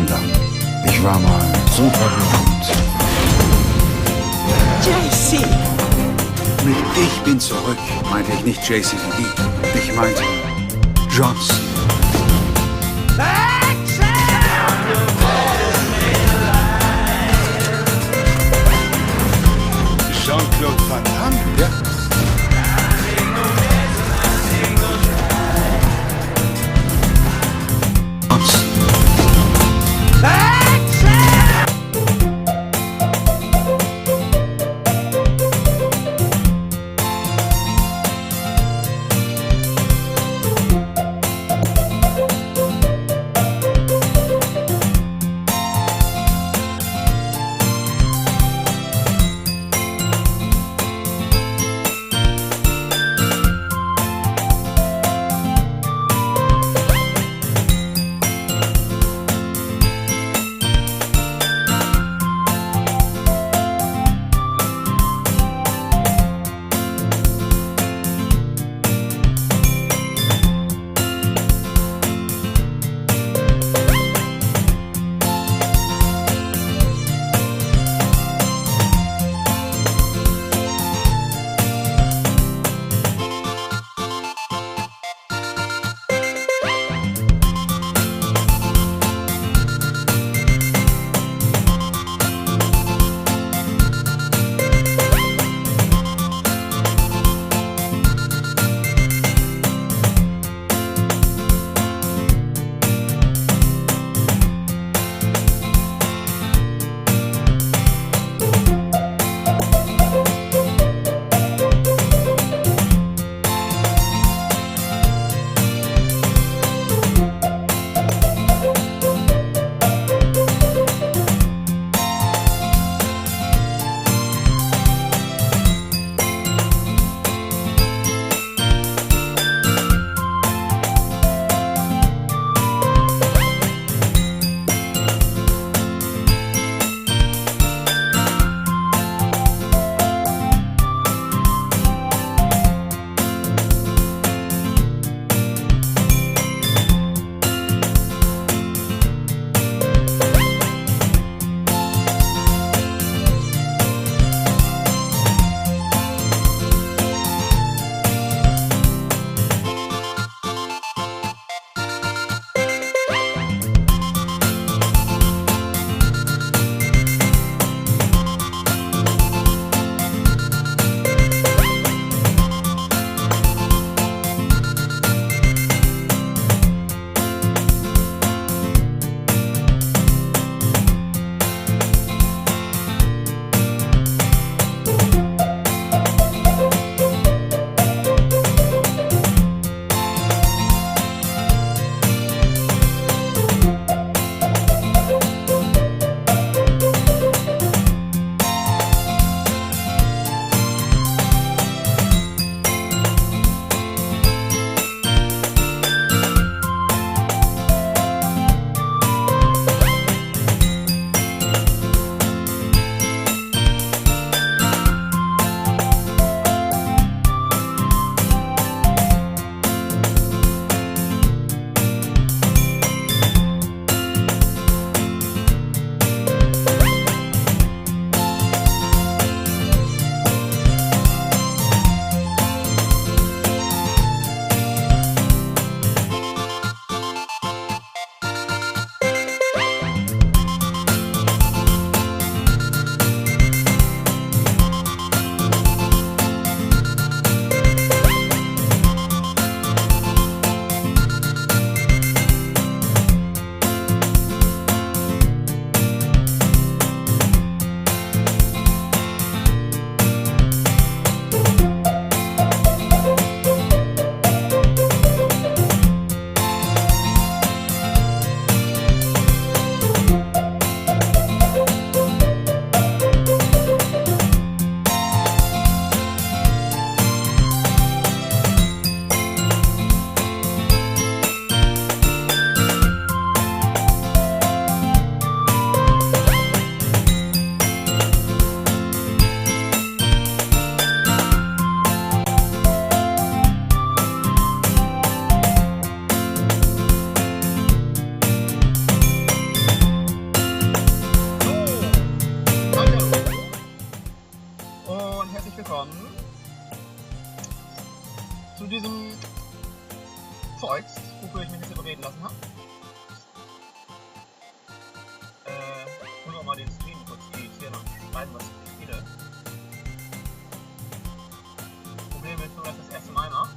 anderen. Ich war mal super berühmt. JC! Mit "Ich bin zurück" meinte ich nicht JCVD. Ich meinte Johnson. Jean-Claude Van Damme? Ja. willkommen zu diesem Zeugs, wofür ich mich jetzt überreden lassen habe. Ich muss auch mal den Stream kurz editieren und schreiben, was ich spiele. Problem ist nur, dass ich das erste Mal mache.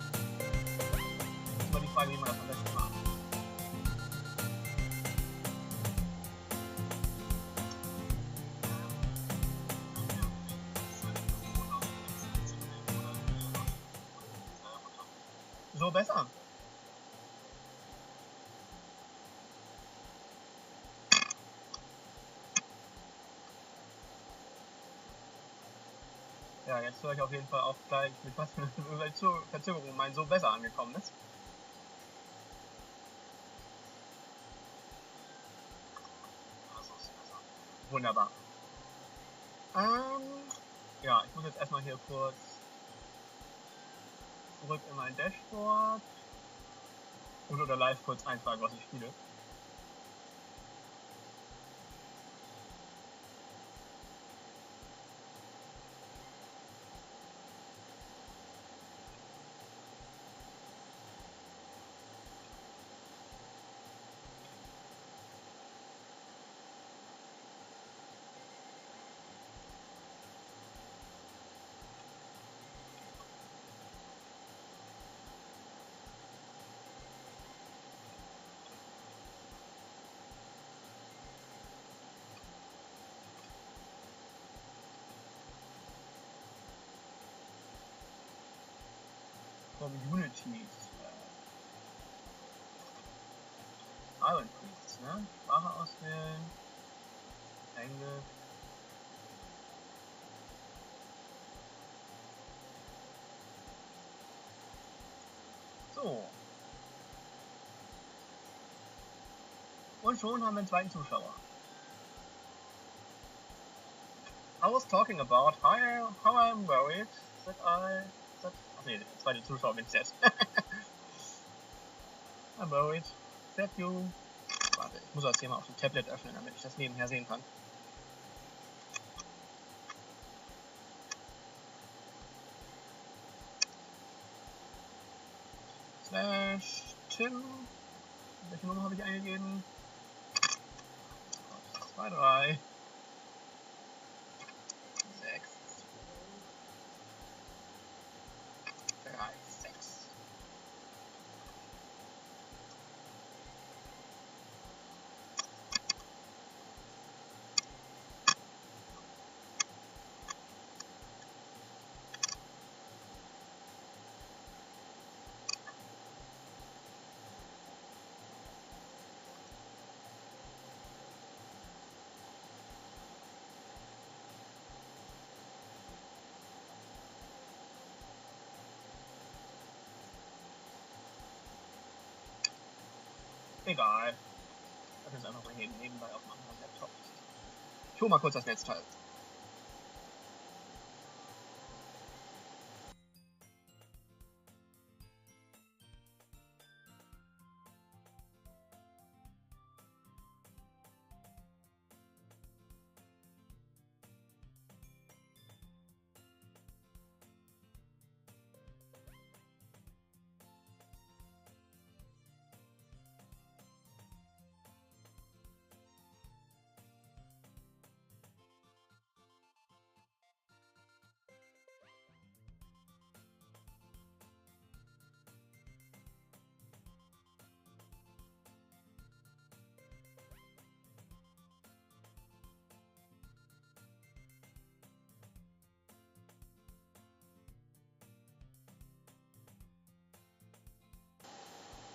Das ist mal die Frage, wie man das am besten macht. So besser. Ja, jetzt höre ich auf jeden Fall auch gleich, mit was für einer Verzögerung mein so besser angekommen ist. Wunderbar. Ja, ich muss jetzt erstmal hier kurz zurück in mein Dashboard und oder live kurz eintragen, was ich spiele. Communities. Iron Priests, ne? Sprache auswählen. Englisch. So. Und schon haben wir einen zweiten Zuschauer. I was talking about how I'm worried that ach nee, der zweite Zuschauer bin ich jetzt. I'm worried that you... Warte, ich muss das hier mal auf dem Tablet öffnen, damit ich das nebenher sehen kann. /Tim. Welche Nummer habe ich eingegeben? 2, 3, 6, 3, 6. Egal. Das ist einfach mal nebenbei auf meinem Laptop. Ich hole mal kurz das Netzteil.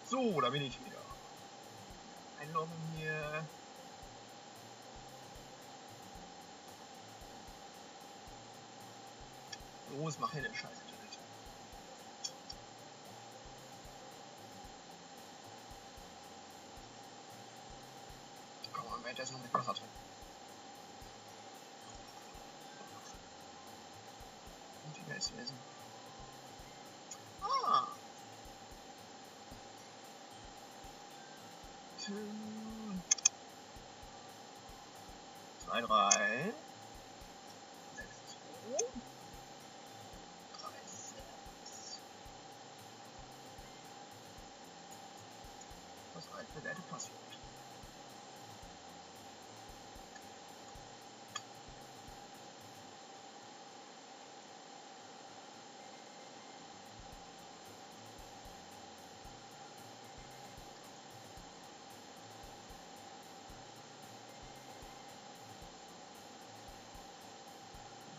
So, da bin ich wieder. Einloggen hier. Los, mach hin, scheiß Internet. Komm mal, wer ist noch mit Wasser drin? Und die Erste Session. Ah! 2, 3, 6, 2.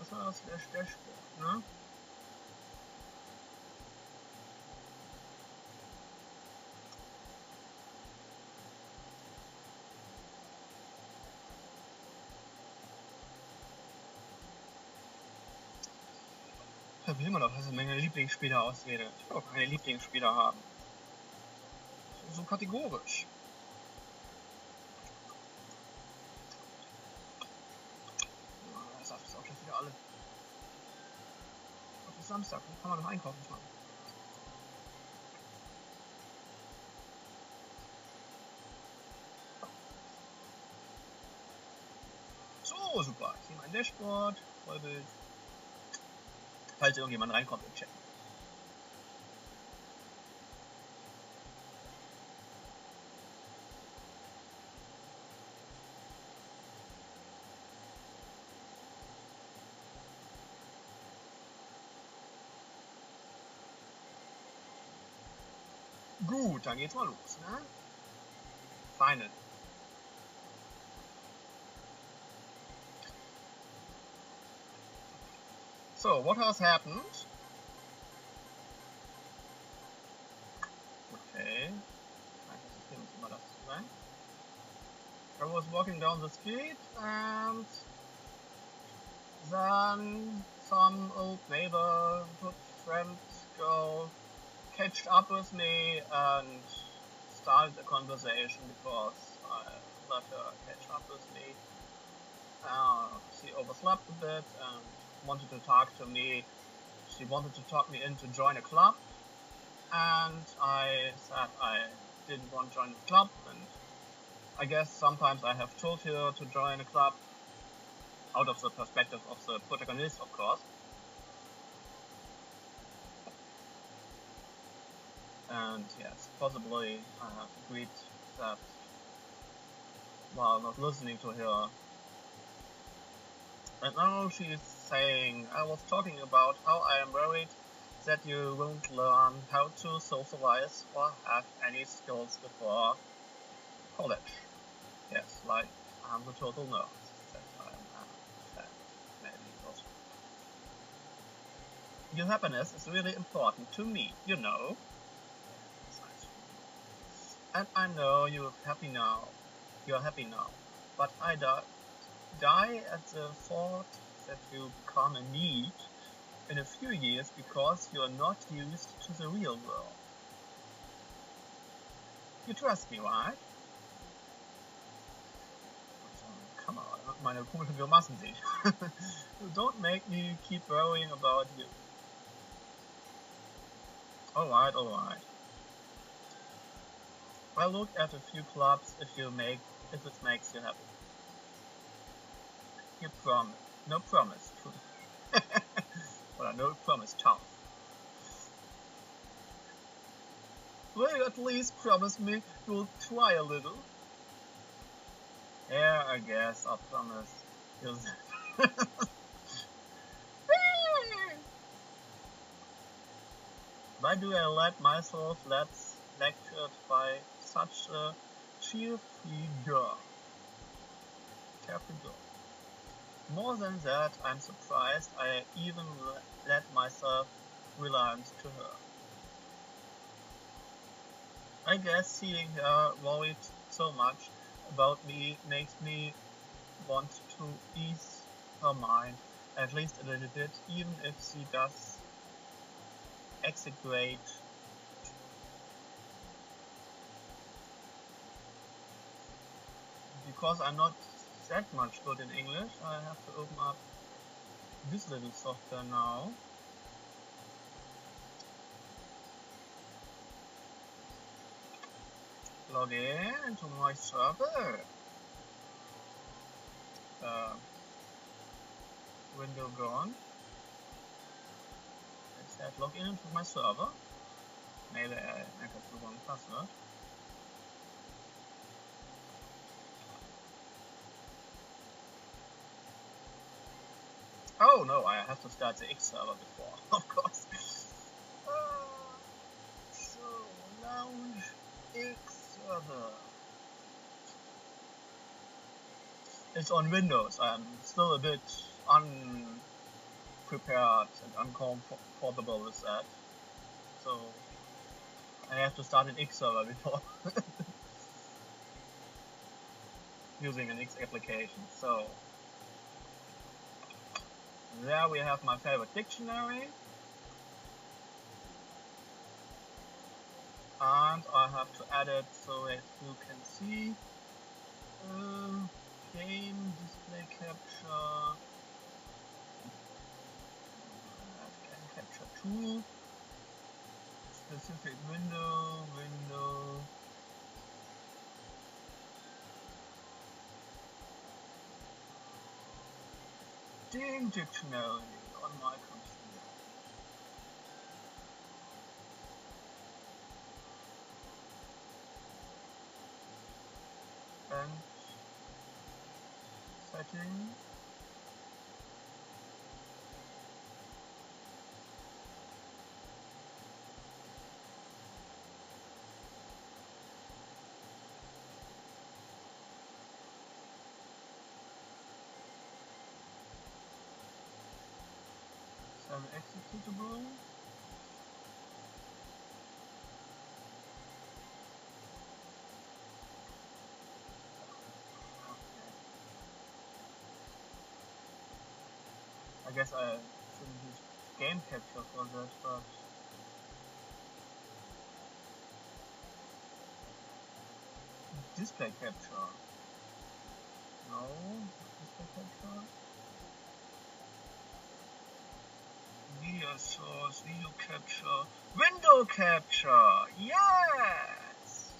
Was war das? Der Sport, ne? Da will man doch, dass ich meine Lieblingsspieler auswähle. Ich will auch keine Lieblingsspieler haben. So kategorisch. Ja, das ist auch schon wieder alle. Heute ist Samstag, dann kann man noch einkaufen fahren. So, super. Ich sehe mein Dashboard. Vollbild. Falls irgendjemand reinkommt im Chat. Gut, dann geht's mal los, ne? Final. So, what has happened? Okay. I was walking down the street and then some old neighborhood friend girl catched up with me and started a conversation because I let her catch up with me. She overslept a bit and wanted to talk to me. She wanted to talk me in to join a club, and I said I didn't want to join the club, and I guess sometimes I have told her to join a club out of the perspective of the protagonist, of course. And yes, possibly I have agreed that while not listening to her. And now she is saying, I was talking about how I am worried that you won't learn how to socialize or have any skills before college. Yes, like I'm the total nerd. That maybe also. Your happiness is really important to me, you know. And I know you're happy now. You're happy now. But I die at the thought that you become a need in a few years because you're not used to the real world. You trust me, right? Come on, meine komischen Grimassen sehe ich. Don't make me keep worrying about you. Alright. I look at a few clubs if it makes you happy. You promise. No promise. Well, no promise, tough. Will you at least promise me you'll try a little? Yeah, I guess I'll promise. Why do I let myself lectured by such a carefree girl? More than that, I'm surprised I even let myself reliant to her. I guess seeing her worried so much about me makes me want to ease her mind, at least a little bit, even if she does exaggerate. Because I'm not that much good in English, I have to open up this little software now. Log in into my server. Window gone. It said log in into my server. Maybe I entered the wrong password. Oh no, I have to start the X server before, of course. So, lounge X server. It's on Windows. I'm still a bit prepared and uncomfortable with that. So I have to start an X server before using an X application. So there we have my favorite dictionary. And I have to add it so that you can see. Game, display capture, game capture tool, specific window, game dictionary on my computer. And setting. Some executable. I guess I shouldn't use game capture for that, but display capture. No, display capture. Video source, video capture, window capture. Yes.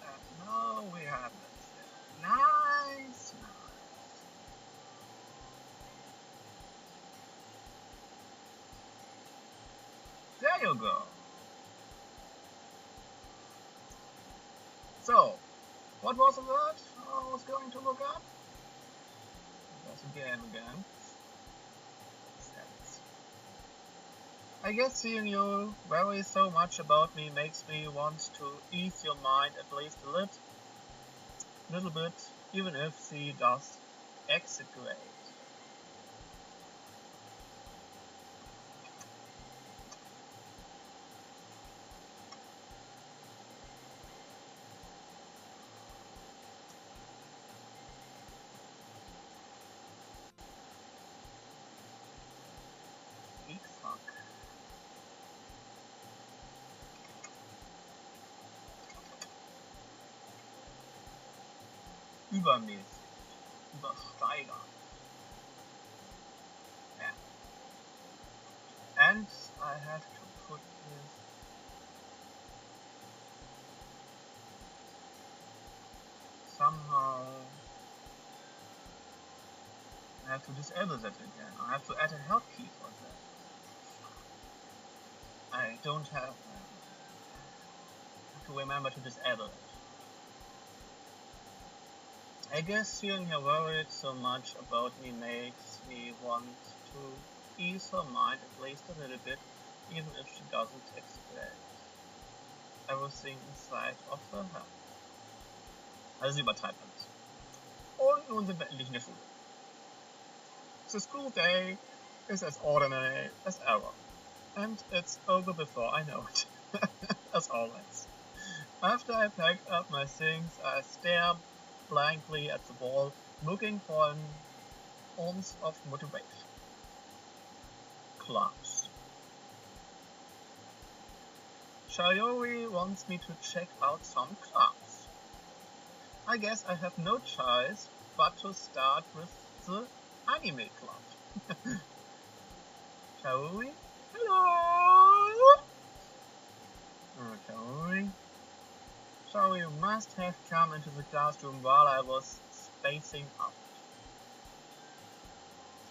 And now we have it. Nice. There you go. So, what was the word I was going to look up? That's again. I guess seeing you worry so much about me makes me want to ease your mind at least a little bit, even if she does exaggerate. Übermäßig, übersteigern. Yeah. And I have to put this somehow. I have to disable that again. I have to add a help key for that. I don't have to remember to disable it. I guess seeing her worried so much about me makes me want to ease her mind at least a little bit, even if she doesn't express everything inside of her head. Also sie übertreibt alles. Und nun sind wir endlich in der Schule. The school day is as ordinary as ever, and it's over before I know it, as always. After I packed up my things, I stare blankly at the wall, looking for an ounce of motivation. Clubs. Shayori wants me to check out some clubs. I guess I have no choice but to start with the anime club. Shayori? Hello! Shayori? So you must have come into the classroom while I was spacing out.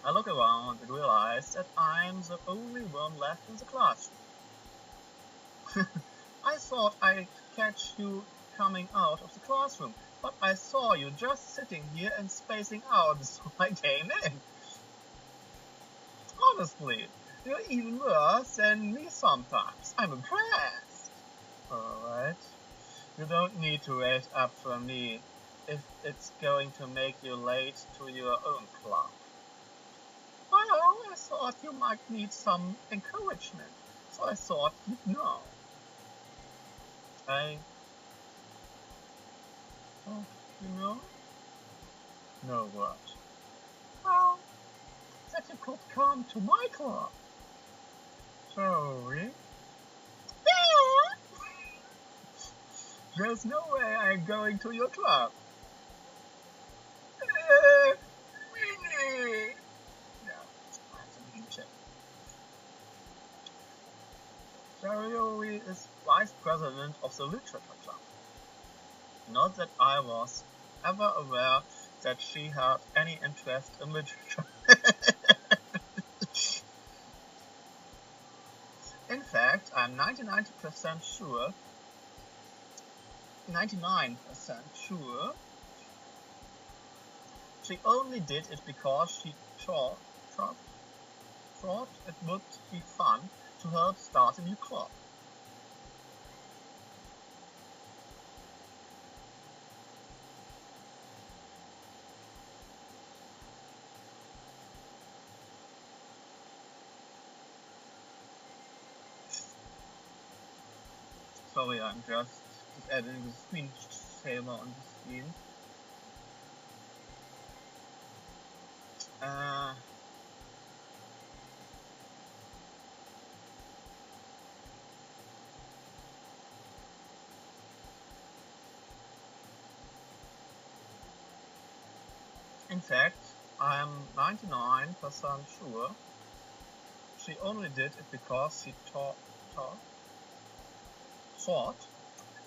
I look around and realize that I'm the only one left in the classroom. I thought I'd catch you coming out of the classroom, but I saw you just sitting here and spacing out, so I came in. Honestly, you're even worse than me sometimes. I'm impressed. Alright. You don't need to wait up for me if it's going to make you late to your own club. Bye! thought you might need some encouragement, so I thought you'd know. Oh, you know? No what? Well, that you could come to my club. Sorry? Yeah. There's no way I'm going to your club. Really? Yeah, that's a mean chip. Sorry is vice president of the Literature Club. Not that I was ever aware that she had any interest in literature. In fact, I'm 99% sure she only did it because she thought it would be fun to help start a new club. Sorry, I'm just adding the screen saver on the screen. In fact, I'm 99% sure she only did it because she thought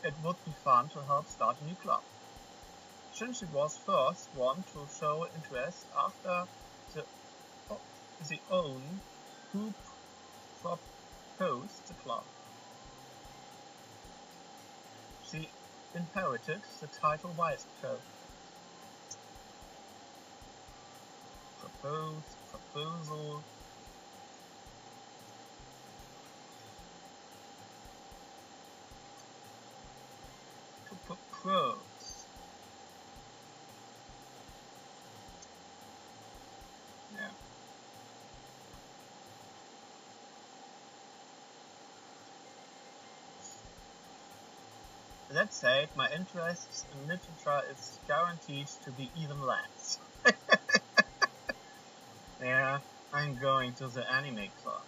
it would be fun to help start a new club. Since she was first one to show interest after the own who proposed the club. She inherited the title wasnt. Proposal. To propose. Yeah. That said, my interest in literature is guaranteed to be even less. Yeah, I'm going to the anime club.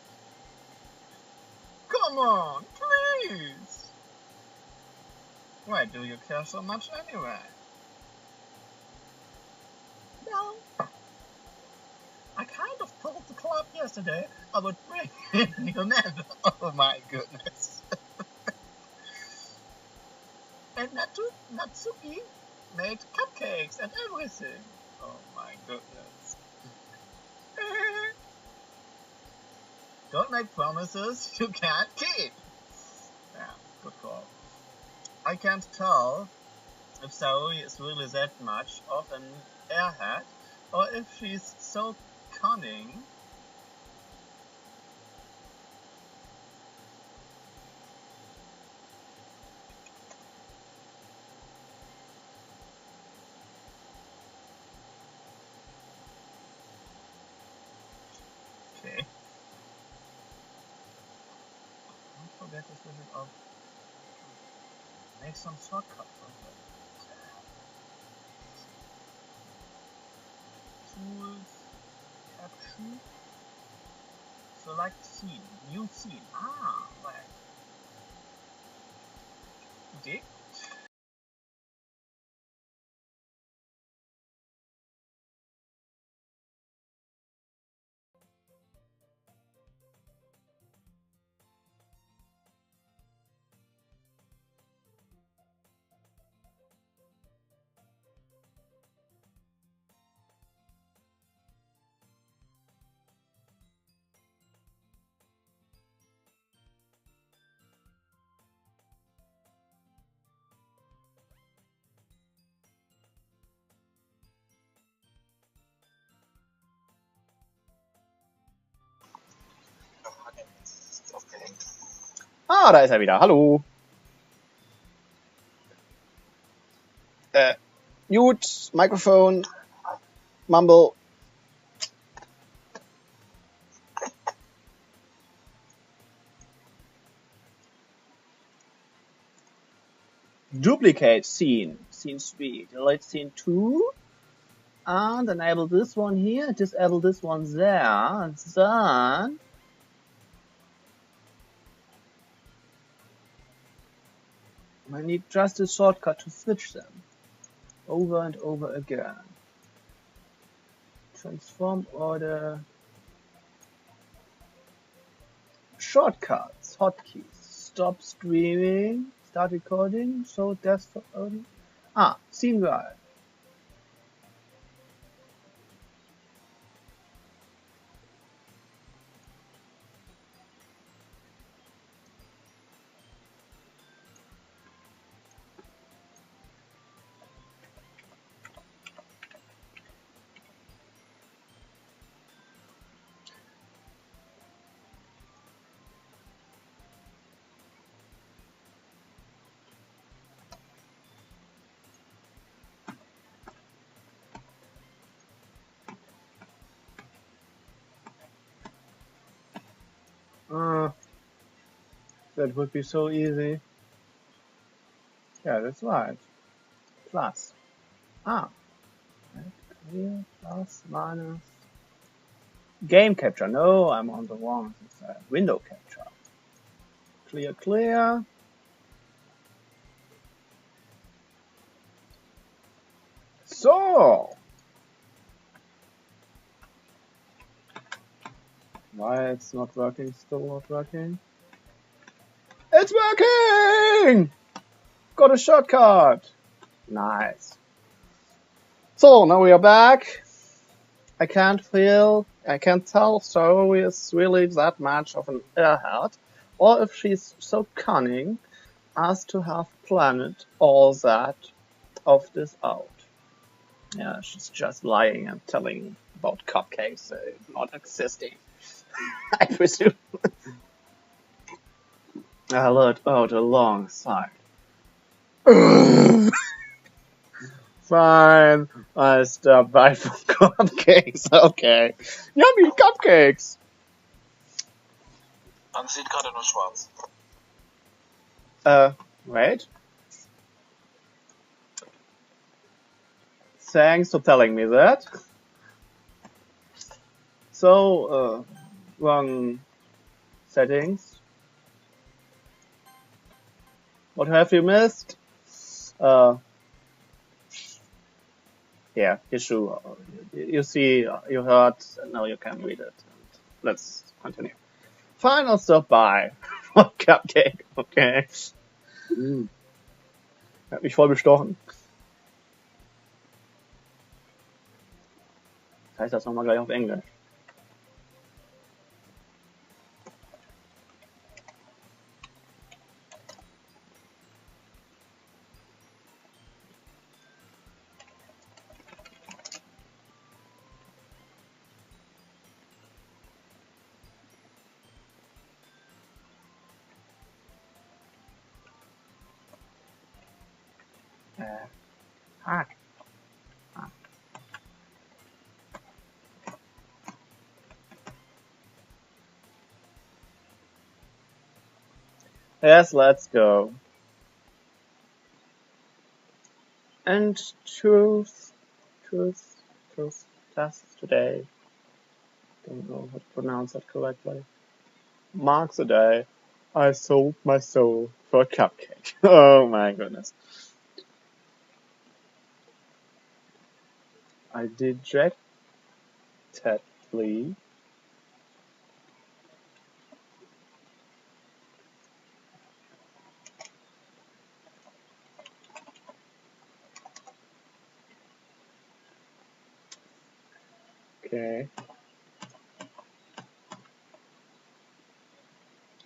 Come on, please! Why do you care so much anyway? Well, I kind of told the club yesterday I would bring in a new member. Oh my goodness. And Natsuki made cupcakes and everything. Oh my goodness. Don't make promises you can't keep. Yeah, good call. I can't tell if Saori is really that much of an airhead or if she's so cunning. Okay. Don't forget this visit of make some shortcut for her. Tools, caption, select scene, new scene. Ah, right. Idee. Ah, da ist er wieder. Hallo. Mute, Microphone, Mumble. duplicate scene, scene 3, delete scene 2, and enable this one here, disable this one there, and then I need just a shortcut to switch them over and over again. Transform order, shortcuts, hotkeys, stop streaming, start recording, show desktop only. Scene right. That would be so easy. Yeah, that's right. Plus. Clear, plus, minus. Game capture. No, I'm on the wrong side. Window capture. Clear, clear. So. Why it's not working, still not working? It's working! Got a shortcut! Nice. So, now we are back. I can't tell if Zoe is really that much of an airhead, or if she's so cunning as to have planned all that of this out. Yeah, she's just lying and telling about cupcakes not existing. I presume. I let out a long sigh. Fine, I stopped by for cupcakes. Okay. Yummy cupcakes! Man sieht gerade nur schwarz. Wait. Thanks for telling me that. So, wrong settings. What have you missed? Yeah, issue. You see, you heard, and now you can read it. Let's continue. Fine, I'll stop by. Cupcake, okay. Hat mich voll bestochen. Das heißt das nochmal gleich auf Englisch. Yes, let's go. And truth, test today. Don't know how to pronounce that correctly. Marks the day I sold my soul for a cupcake. Oh my goodness. I dejectedly okay.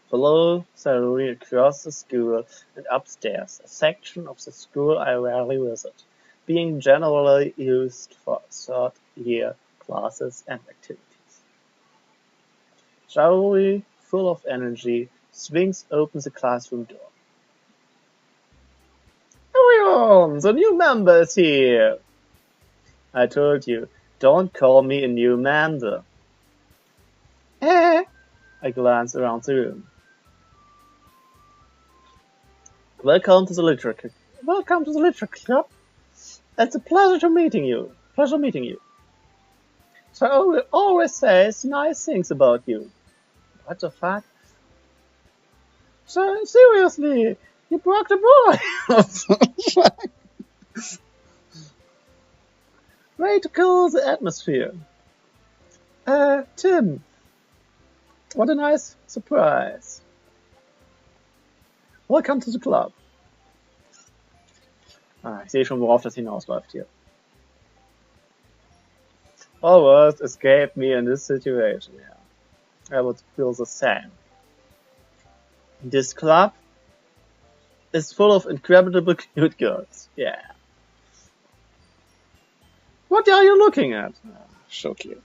Below, salary across the school and upstairs, a section of the school I rarely visit, being generally used for third-year classes and activities. Joey, full of energy, swings open the classroom door. Everyone, the new member is here! I told you, don't call me a new member. I glance around the room. Welcome to the welcome to the Literature Club. It's a pleasure meeting you. So I always says nice things about you. What the fuck? So seriously, you broke the boy. Way to cool the atmosphere. Tim. What a nice surprise. Welcome to the club. Ich sehe schon, worauf das hinausläuft hier. All words escaped me in this situation. Yeah. I would feel the same. This club is full of incredible cute girls. Yeah. What are you looking at? So cute.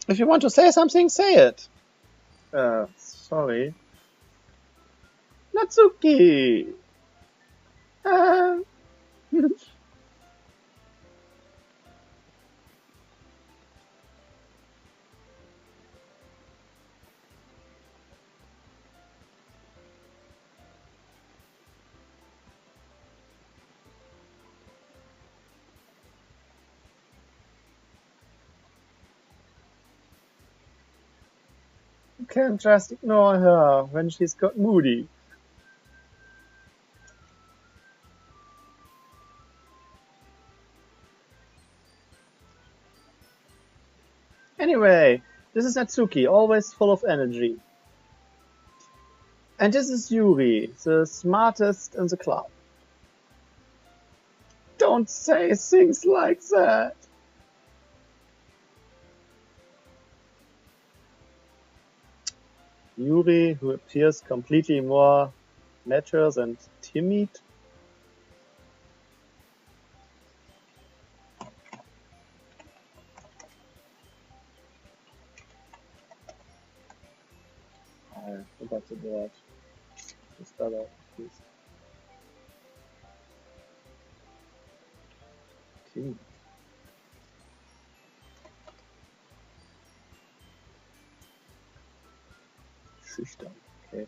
If you want to say something, say it. Sorry. Natsuki! You can't just ignore her when she's got moody. Anyway, this is Natsuki, always full of energy. And this is Yuri, the smartest in the club. Don't say things like that. Yuri, who appears completely more mature and timid. I forgot the word. The spell out, please. Timid. Schüchtern, okay.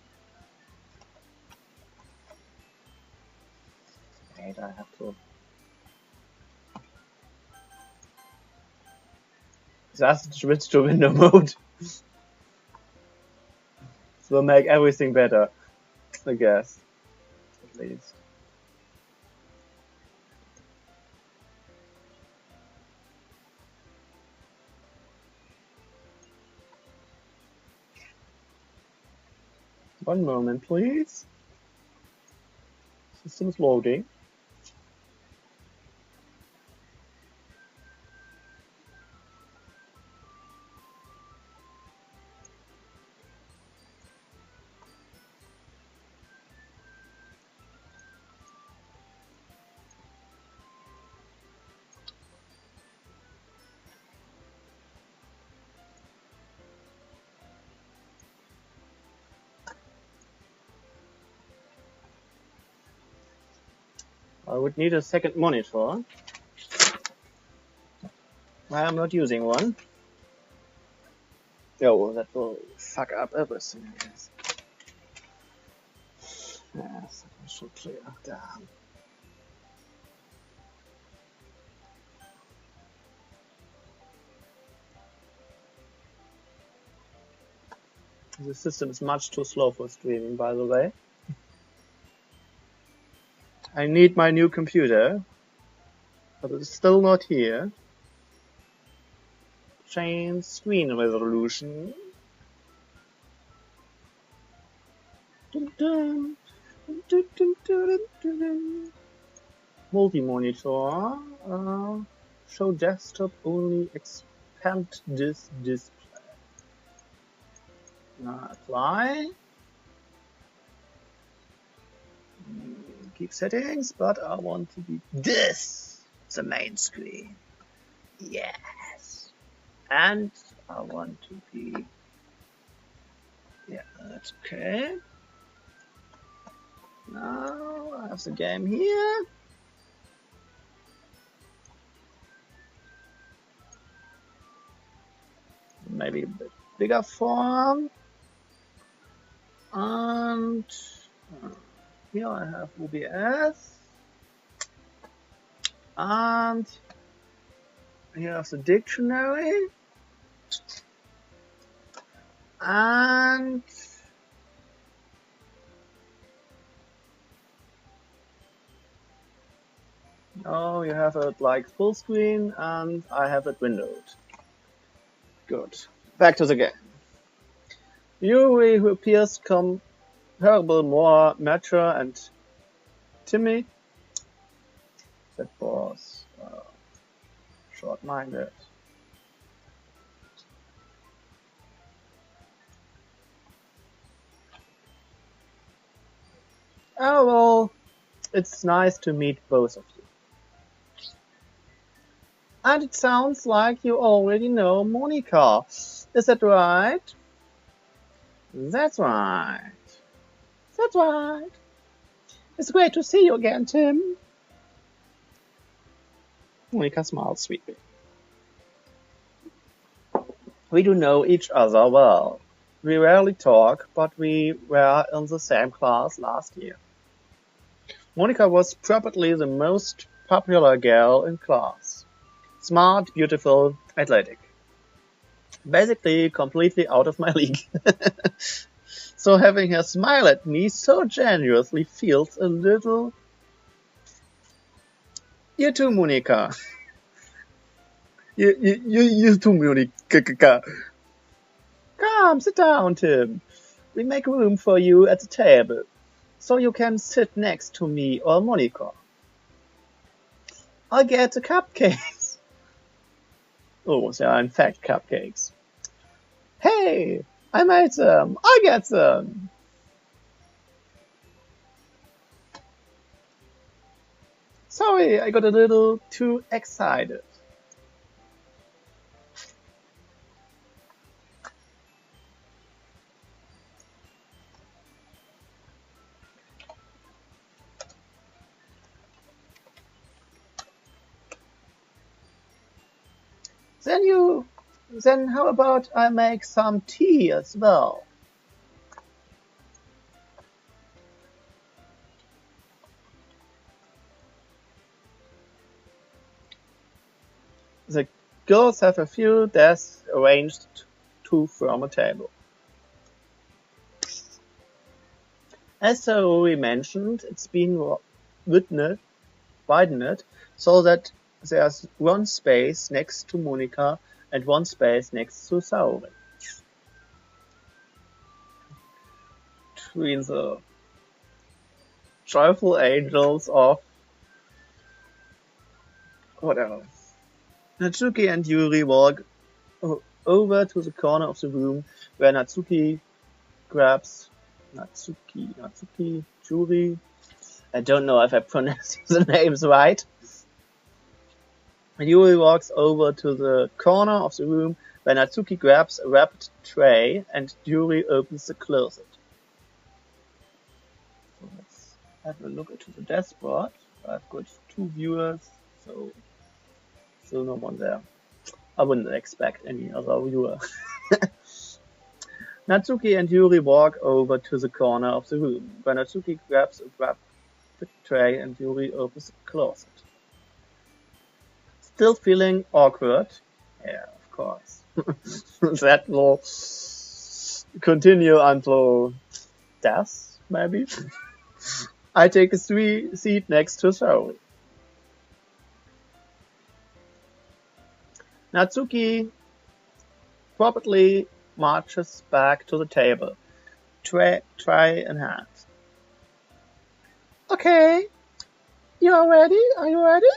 Wait, I have to. Just switch to window mode. This will make everything better, I guess. At least. One moment, please. System is loading. I would need a second monitor. I am not using one. Oh, that will fuck up everything, I guess. Yes, I should clear down. The system is much too slow for streaming, by the way. I need my new computer, but it's still not here. Change screen resolution. Multi-monitor. Show desktop only. Expand this display. Apply. Keep settings, but I want to be this, the main screen. Yes. And I want to be, yeah, that's okay. Now I have the game here. Maybe a bit bigger font. And Here I have OBS. And here's the dictionary. And oh, you have it like full screen, and I have it windowed. Good. Back to the game. Yuri, who appears comparable, more mature and timid. That was short-minded. Oh well, it's nice to meet both of you. And it sounds like you already know Monica. Is that right? That's right. That's right. It's great to see you again, Tim. Monica smiles sweetly. We do know each other well. We rarely talk, but we were in the same class last year. Monica was probably the most popular girl in class. Smart, beautiful, athletic. Basically completely out of my league. So having her smile at me so generously feels a little... You too, Monica. You too, Monica. Come, sit down, Tim. We make room for you at the table, so you can sit next to me or Monica. I'll get the cupcakes. Oh, they are in fact cupcakes. Hey, I made them. I'll get them. Sorry, I got a little too excited. Then how about I make some tea as well? The girls have a few desks arranged to form a table. As we mentioned, it's been widened so that there's one space next to Monica and one space next to Saori. Between the joyful angels of... what else? Natsuki and Yuri walk over to the corner of the room where Natsuki grabs... Yuri... I don't know if I pronounced the names right. Yuri walks over to the corner of the room where Natsuki grabs a wrapped tray and Yuri opens the closet. So let's have a look into the dashboard. I've got 2 viewers, so still no one there. I wouldn't expect any other viewer. Natsuki and Yuri walk over to the corner of the room where Natsuki grabs a wrapped tray and Yuri opens the closet. Still feeling awkward? Yeah, of course. That will continue until death, maybe. I take a seat next to Saori. Natsuki probably marches back to the table, tray in hand. Okay, you're ready? Are you ready?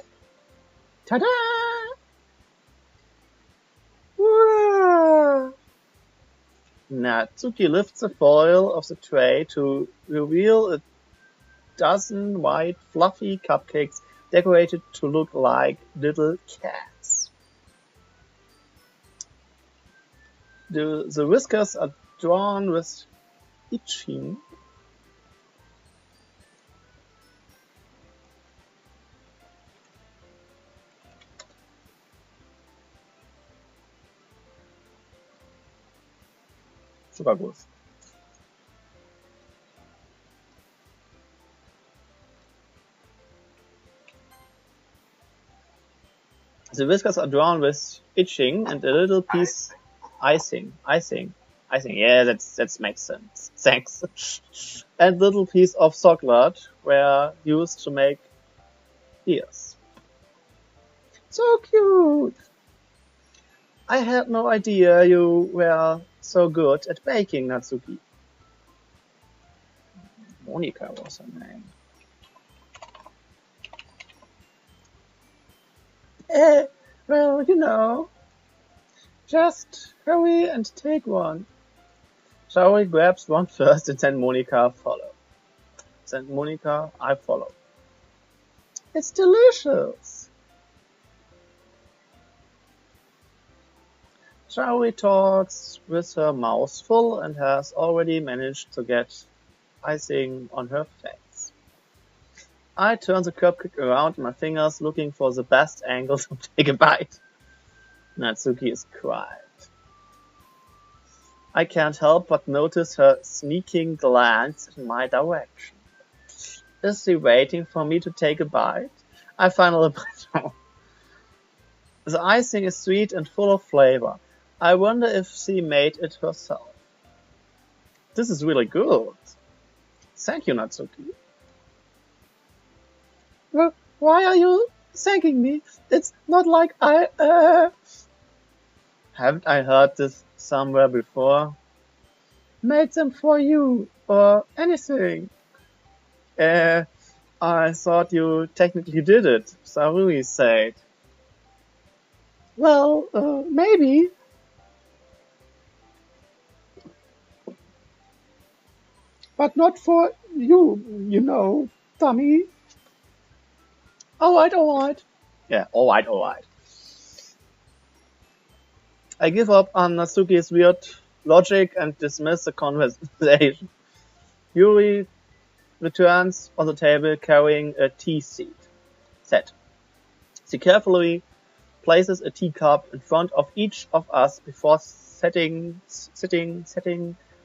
Ta-da! Whoa! Natsuki lifts the foil of the tray to reveal a dozen white, fluffy cupcakes decorated to look like little cats. The whiskers are drawn with itching. Zuckerguss. The whiskers are drawn with itching and a little piece icing. Yeah, that makes sense. Thanks. And little piece of chocolate were used to make ears. So cute. I had no idea you were so good at baking, Natsuki. Monica was her name. Well, you know. Just hurry and take one. Shaori grabs one first and then Monica follows. Then Monica, I follow. It's delicious. Shaori talks with her mouth full and has already managed to get icing on her face. I turn the cupcake around in my fingers looking for the best angle to take a bite. Natsuki is quiet. I can't help but notice her sneaking glance in my direction. Is she waiting for me to take a bite? I finally bite off. The icing is sweet and full of flavor. I wonder if she made it herself. This is really good. Thank you, Natsuki. Well, why are you thanking me? It's not like Haven't I heard this somewhere before? Made them for you, or anything. I thought you technically did it, Sarui said. Well, maybe. But not for you, you know, dummy. Alright. Yeah, alright. I give up on Natsuki's weird logic and dismiss the conversation. Yuri returns on the table carrying a tea set. She carefully places a teacup in front of each of us before setting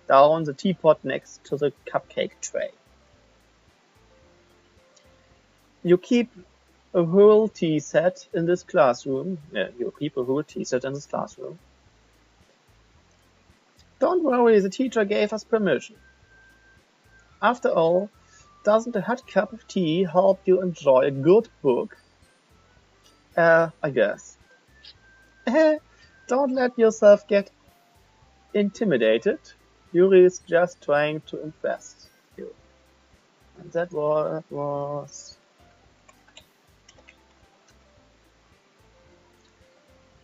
down the teapot next to the cupcake tray. You keep a whole tea set in this classroom. Don't worry, the teacher gave us permission. After all, doesn't a hot cup of tea help you enjoy a good book? I guess. Don't let yourself get intimidated. Yuri is just trying to impress you. And that was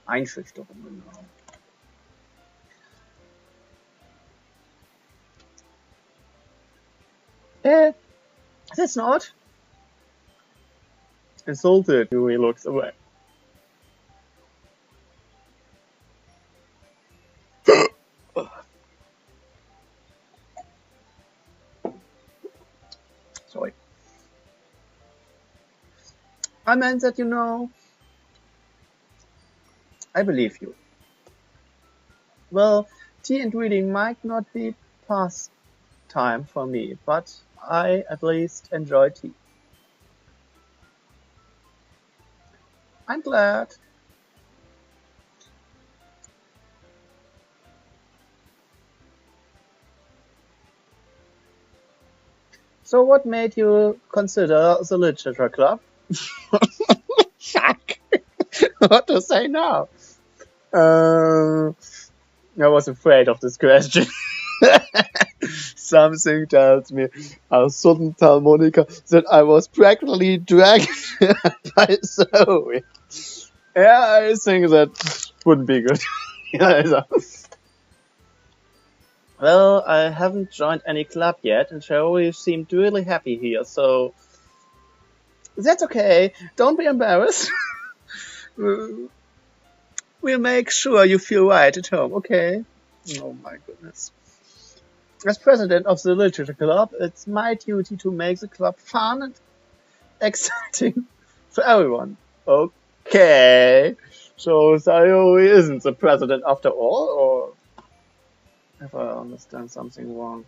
Einschüchterung, genau. That's not. Insulted, Yuri looks away. Sorry. I meant that, you know, I believe you. Well, tea and reading might not be pastime for me, but I at least enjoy tea. I'm glad. So what made you consider the literature club? Fuck. What to say now? I was afraid of this question. Something tells me I shouldn't tell Monica that I was practically dragged by Zoe. Yeah, I think that wouldn't be good. Well, I haven't joined any club yet, and Zoe seemed really happy here, so that's okay. Don't be embarrassed. We'll make sure you feel right at home, okay? Oh my goodness. As president of the literature club, it's my duty to make the club fun and exciting for everyone. Okay. So Sayori isn't the president after all, or have I understood something wrong?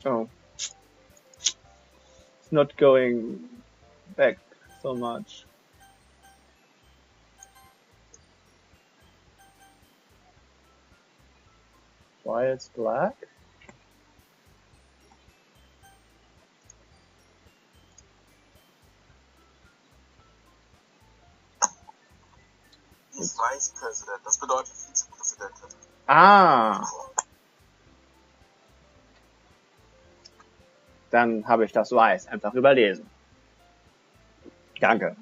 Oh. It's not going back so much. Why it's black? Sie ist Vice President, das bedeutet Vizepräsidentin. Ah. Dann habe ich das Weiß einfach überlesen. Danke.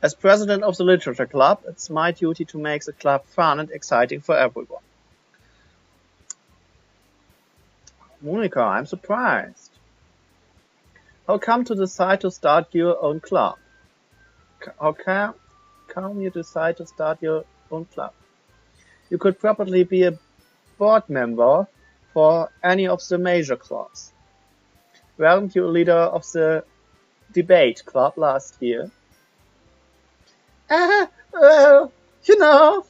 As president of the Literature Club, it's my duty to make the club fun and exciting for everyone. Monica, I'm surprised. How come to decide to start your own club? How come you decide to start your own club? You could probably be a board member for any of the major clubs. Weren't you a leader of the debate club last year? Well, you know,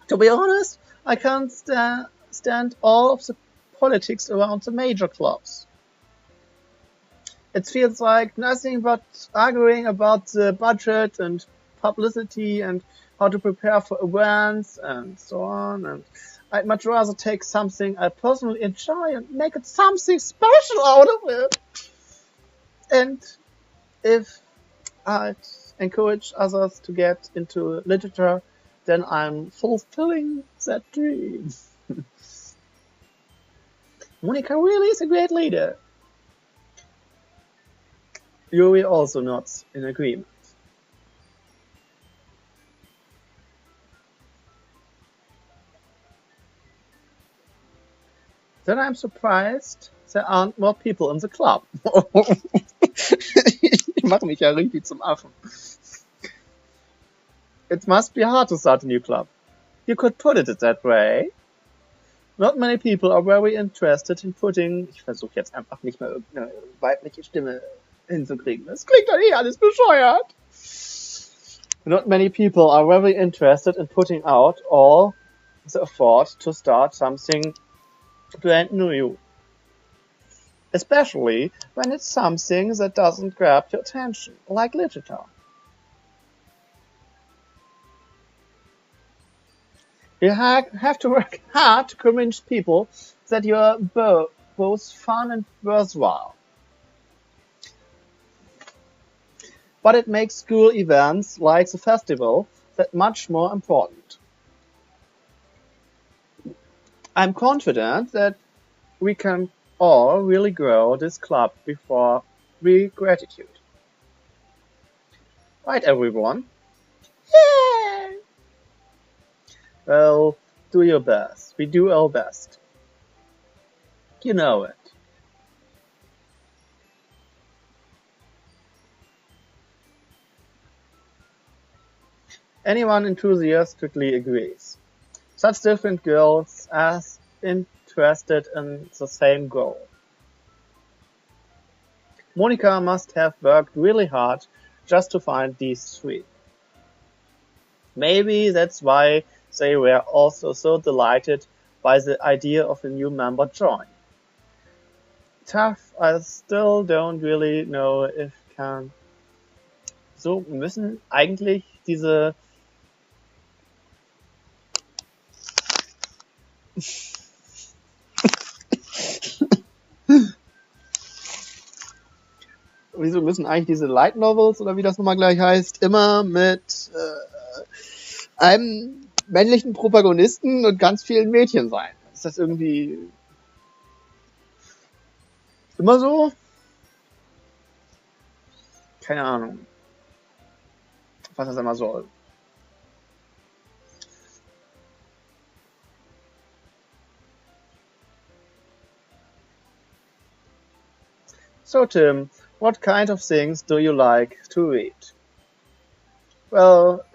to be honest, I can't stand all of the politics around the major clubs. It feels like nothing but arguing about the budget and publicity and how to prepare for events and so on. And I'd much rather take something I personally enjoy and make it something special out of it. And if I'd encourage others to get into literature, then I'm fulfilling that dream. Monica really is a great leader. Yuri also nods in agreement. Then I'm surprised there aren't more people in the club. Ich mache mich ja richtig zum Affen. It must be hard to start a new club. You could put it that way. Not many people are very interested in putting... Ich versuche jetzt einfach nicht mehr irgendeine weibliche Stimme hinzukriegen. Das klingt doch eh alles bescheuert. Not many people are very interested in putting out all the effort to start something brand new. Especially when it's something that doesn't grab your attention, like literature. You have to work hard to convince people that you're both fun and worthwhile. But it makes school events like the festival that much more important. I'm confident that we can all really grow this club before we gratitude. Right, everyone? Yeah! Well, do your best. We do our best. You know it. Anyone enthusiastically agrees. Such different girls as interested in the same goal. Monica must have worked really hard just to find these three. Maybe that's why they were also so delighted by the idea of a new member joining. Tough, I still don't really know if can. So müssen eigentlich diese Wieso müssen eigentlich diese Light Novels, oder wie das nochmal gleich heißt, immer mit einem männlichen Protagonisten und ganz vielen Mädchen sein? Ist das irgendwie immer so? Keine Ahnung, was das immer soll. So Tim, what kind of things do you like to read? Well,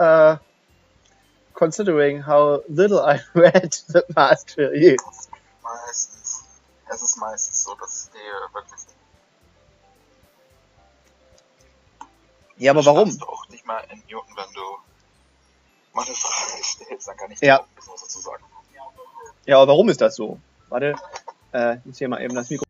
considering how little I read the past 2 years. Meistens. Es ist meistens so, dass ich dir wirklich... Ja, aber warum? Du auch nicht mal in Newton, wenn du mal eine Frage stellst, dann kann ich Ja. dir auch ein bisschen was dazu sagen. Ja, aber warum ist das so? Warte, ich muss hier mal eben das Mikro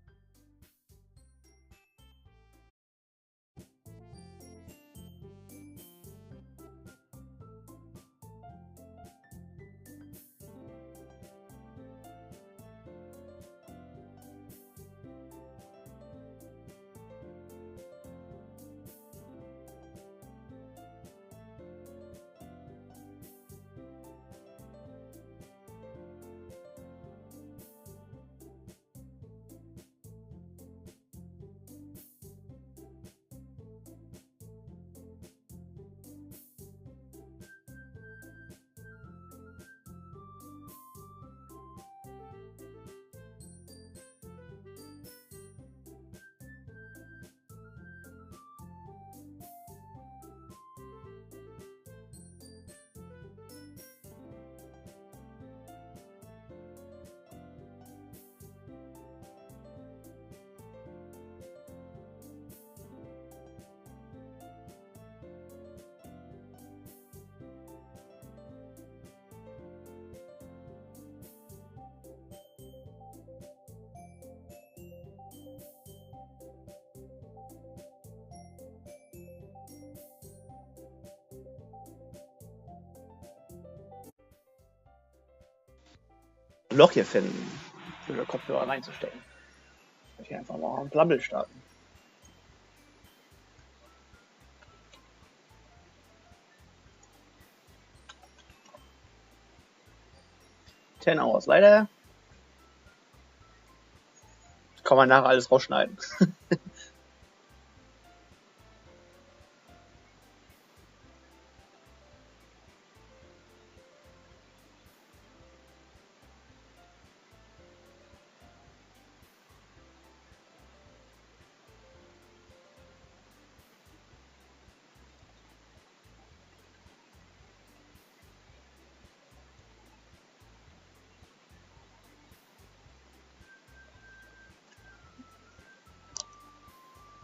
Loch hier finden, für den Kopfhörer reinzustecken. Ich möchte hier einfach mal ein Blabbel starten. Ten hours later. Kann man nachher alles rausschneiden.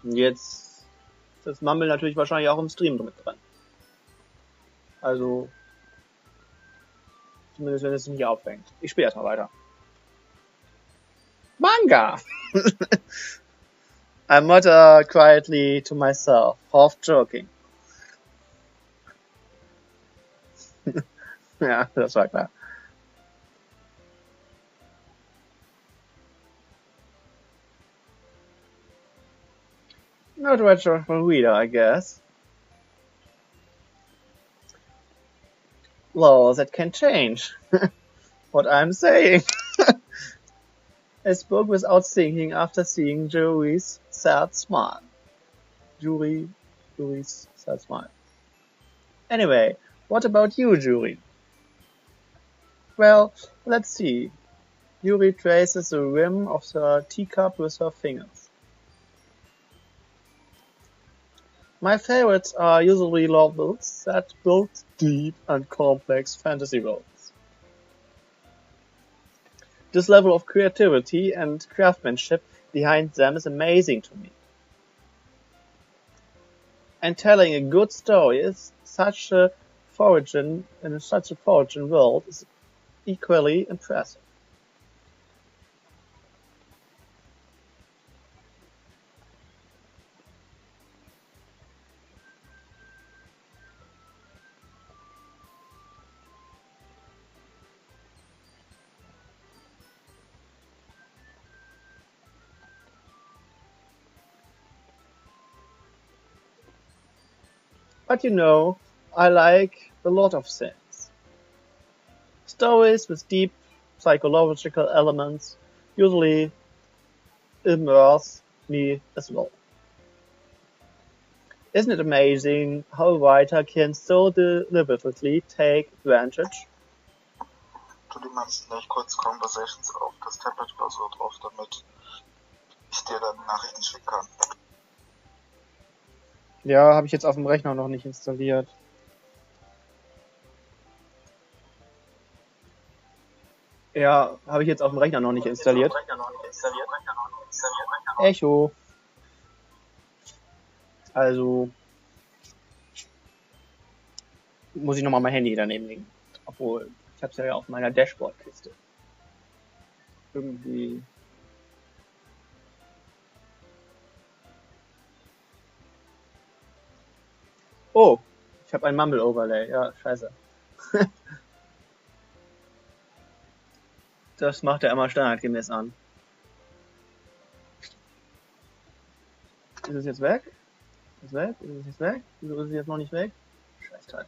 Und jetzt ist das Mumble natürlich wahrscheinlich auch im Stream mit dran. Also, zumindest wenn es nicht aufhängt. Ich spiele erstmal weiter. Manga! I mutter quietly to myself, half joking. Ja, das war klar. Not much of a reader, I guess. Well, that can change. What I'm saying. I spoke without thinking after seeing Jury's sad smile. Jury's sad smile. Anyway, what about you, Jury? Well, let's see. Yuri traces the rim of her teacup with her fingers. My favorites are usually novels that build deep and complex fantasy worlds. This level of creativity and craftsmanship behind them is amazing to me. And telling a good story in such a foreign world is equally impressive. But you know, I like a lot of things. Stories with deep psychological elements usually immerse me as well. Isn't it amazing how a writer can so deliberately take advantage? Du, die meinst nicht kurz Conversations auf das Tablet oder so drauf, damit ich dir dann Nachrichten schicken kann. Ja, habe ich jetzt auf dem Rechner noch nicht installiert. Ja, habe ich jetzt auf dem Rechner noch nicht installiert. Echo. Also muss ich nochmal mein Handy daneben legen. Obwohl, ich habe es ja auf meiner Dashboard-Kiste. Irgendwie. Oh, ich habe ein Mumble-Overlay. Ja, scheiße. Das macht er immer standardgemäß an. Ist es jetzt weg? Ist es weg? Ist es jetzt weg? Wieso ist es jetzt noch nicht weg? Scheiß Teil.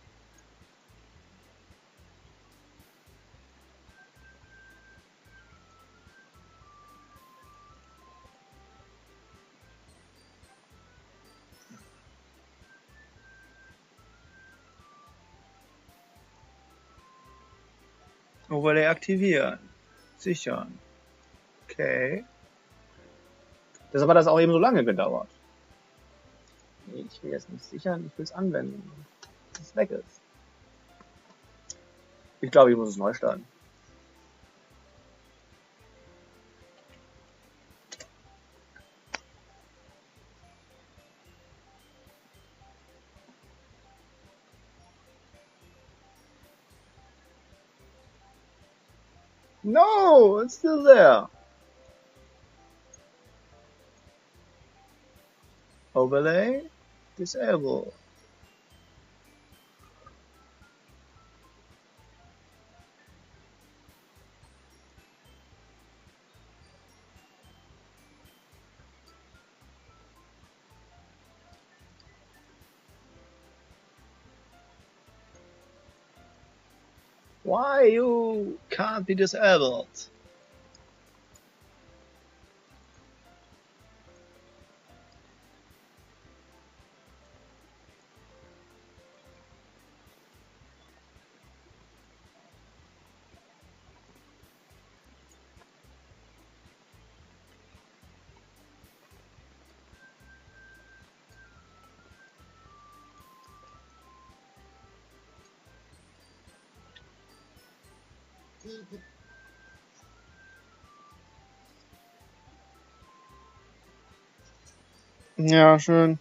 Overlay aktivieren. Sichern. Okay. Deshalb hat das auch eben so lange gedauert. Nee, ich will jetzt nicht sichern, ich will es anwenden. Dass es weg ist. Ich glaube, ich muss es neu starten. No, it's still there. Overlay, disable. Why you can't be disabled? Ja, schön.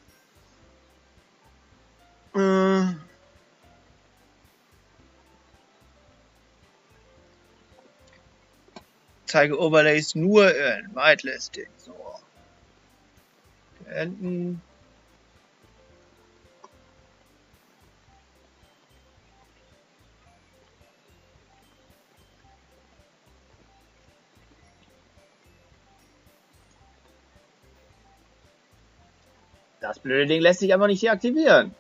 Zeige Overlays nur in Whitelisting. So. Beenden. Das blöde Ding lässt sich einfach nicht deaktivieren.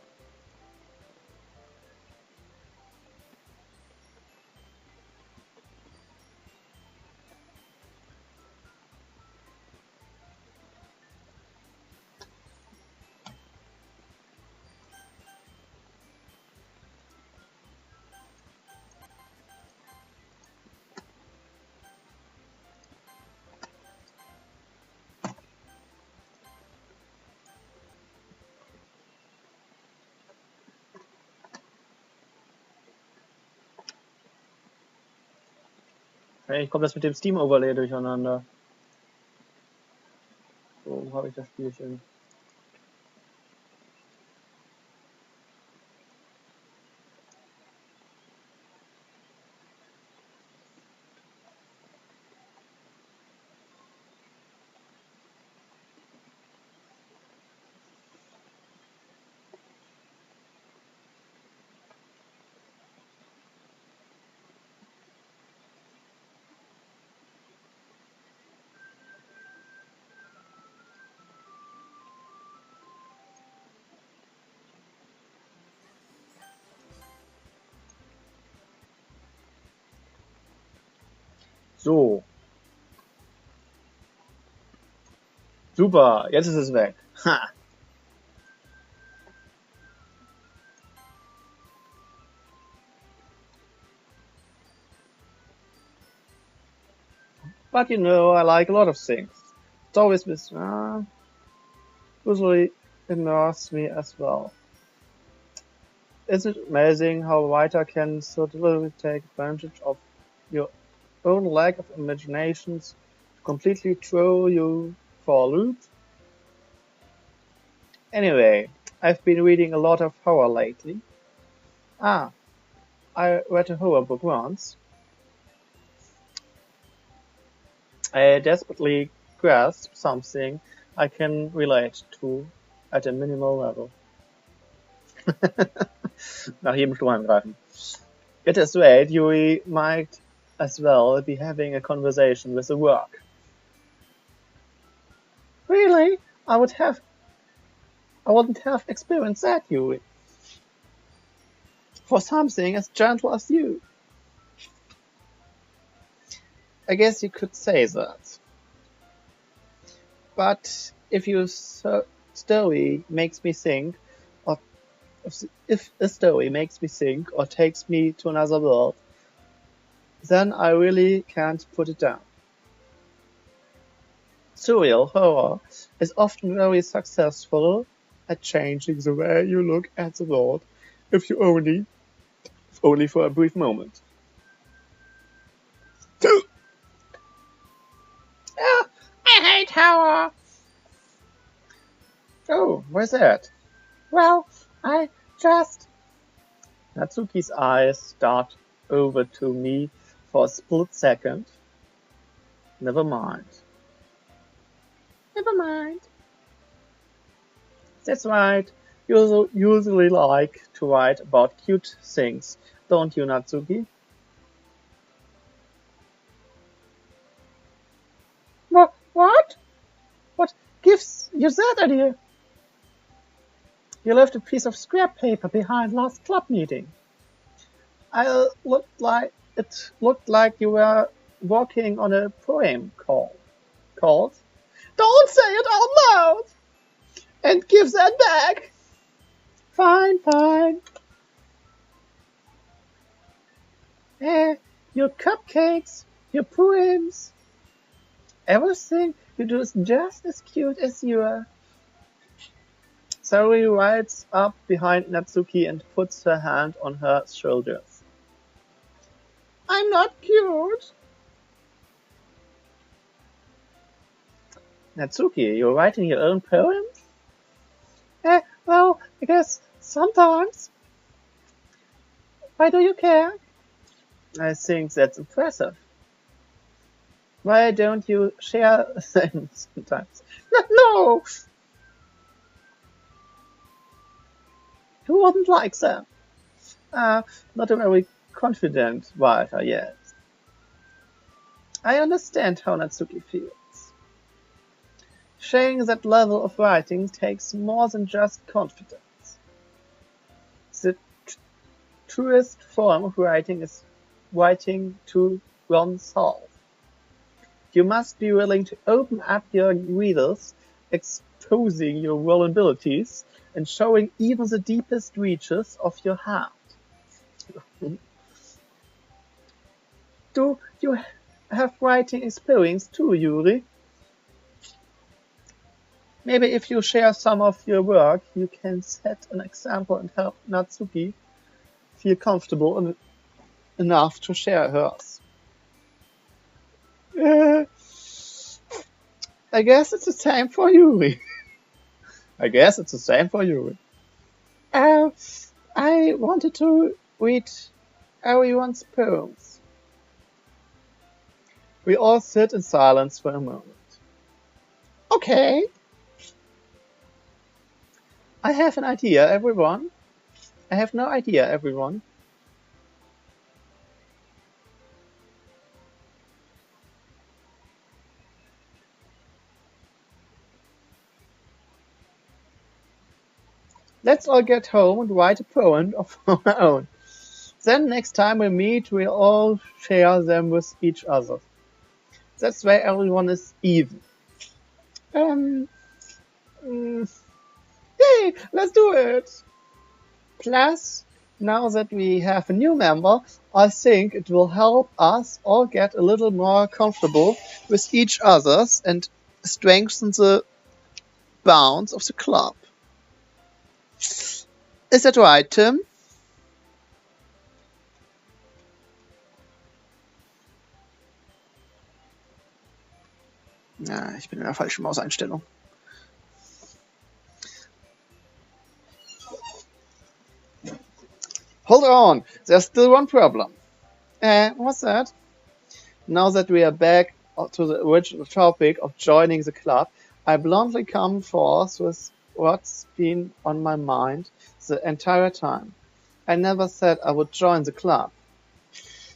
Ich komme das mit dem Steam-Overlay durcheinander. So, wo habe ich das Spielchen? So. Super, jetzt ist es weg. Ha. But you know, I like a lot of things. It's always usually ignores me as well. Isn't it amazing how a writer can so deliberately take advantage of your own lack of imaginations to completely throw you for a loop? Anyway, I've been reading a lot of horror lately. I read a horror book once. I desperately grasp something I can relate to at a minimal level. Nach jedem Sturm angreifen. It is right, you might as well be having a conversation with the work. Really? I wouldn't have experienced that, Yuri. For something as gentle as you. I guess you could say that. But if your story makes me think, or if a story makes me think or takes me to another world, then I really can't put it down. Surreal horror is often very successful at changing the way you look at the world, if only for a brief moment. I hate horror. Oh, where's that? Well, I just... Natsuki's eyes start over to me for a split second. Never mind. Never mind. That's right. You usually like to write about cute things, don't you, Natsuki? What? What gives you that idea? You left a piece of scrap paper behind last club meeting. I looked it looked like you were working on a poem called Don't Say It Out Loud! And give that back! Fine, fine. Your cupcakes, your poems, everything you do is just as cute as you are. Saori rides up behind Natsuki and puts her hand on her shoulders. I'm not cute. Natsuki, you're writing your own poems? Well, I guess sometimes. Why do you care? I think that's impressive. Why don't you share them sometimes? No! Who wouldn't like them? Not a very confident writer yet. I understand how Natsuki feels. Sharing that level of writing takes more than just confidence. The truest form of writing is writing to oneself. You must be willing to open up your readers, exposing your vulnerabilities, and showing even the deepest reaches of your heart. Do you have writing experience too, Yuri? Maybe if you share some of your work, you can set an example and help Natsuki feel comfortable enough to share hers. I guess it's the same for Yuri. I wanted to read everyone's poems. We all sit in silence for a moment. Okay. I have an idea, everyone. I have no idea, everyone. Let's all get home and write a poem of our own. Then next time we meet, we'll all share them with each other. That's why everyone is even. Hey, let's do it! Plus, now that we have a new member, I think it will help us all get a little more comfortable with each other and strengthen the bonds of the club. Is that right, Tim? Ja, ich bin in der falschen Mauseinstellung. Hold on, there's still one problem. What's that? Now that we are back to the original topic of joining the club, I bluntly come forth with what's been on my mind the entire time. I never said I would join the club.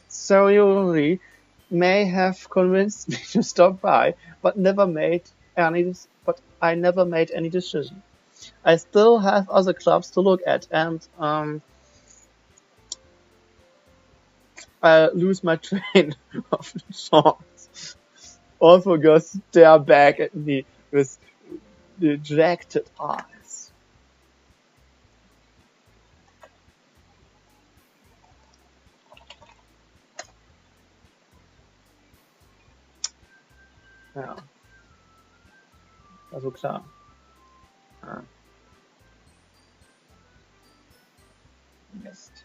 So you may have convinced me to stop by, but I never made any decision. I still have other clubs to look at, and I lose my train of thoughts. All forgot to stare back at me with dejected eyes. Ja. Also klar. Ja. Mist.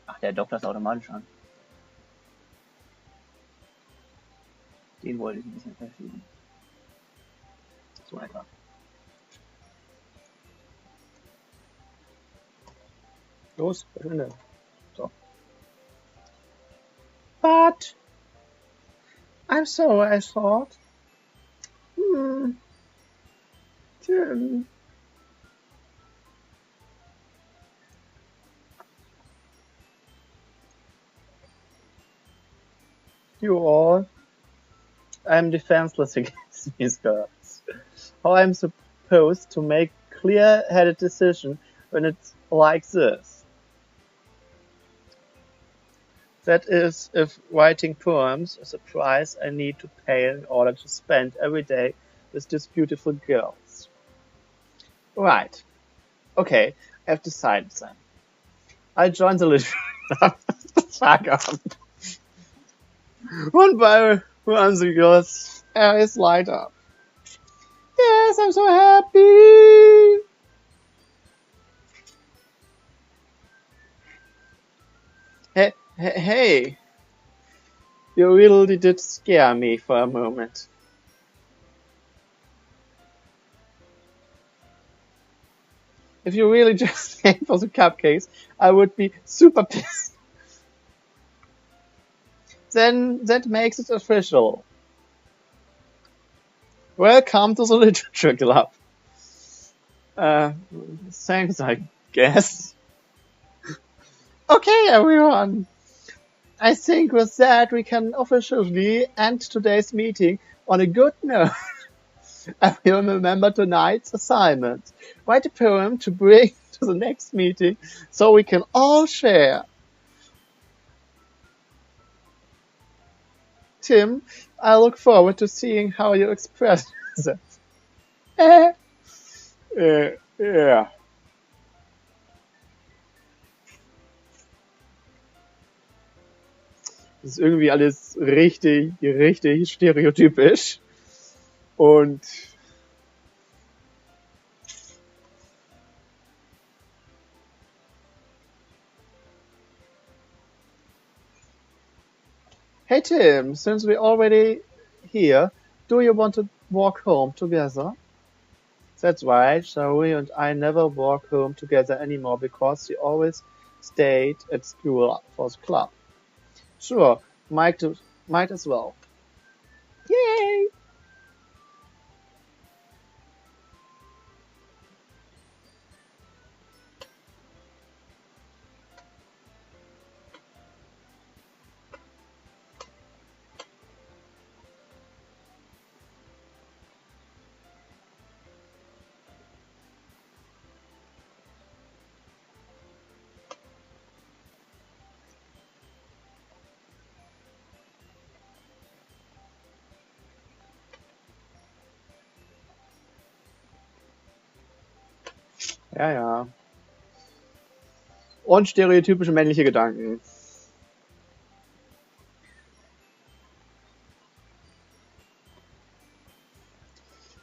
Ach, der dockt das automatisch an. Den wollte ich ein bisschen verschieben. So etwa. Los, verschwinde. So. But I'm sorry, I thought. Tim. you all. I'm defenseless against these girls. How I'm supposed to make clear-headed decision when it's like this? That is, if writing poems is a price I need to pay in order to spend every day with these beautiful girls. Right. Okay, I've decided then. I joined the literary club. Fuck up. One by one the girls' eyes light up. Yes, I'm so happy! Hey, you really did scare me for a moment. If you really just came for the cupcakes, I would be super pissed. Then that makes it official. Welcome to the Literature Club. Thanks, I guess. Okay, everyone. I think with that we can officially end today's meeting on a good note. I will remember tonight's assignment. Write a poem to bring to the next meeting so we can all share. Tim, I look forward to seeing how you express that. Yeah. Das ist irgendwie alles richtig stereotypisch. Und hey Tim, since we're already here, do you want to walk home together? That's right, Shari and I never walk home together anymore because she always stayed at school for the club. Sure, might as well. Yay! Ja. Und stereotypische männliche Gedanken.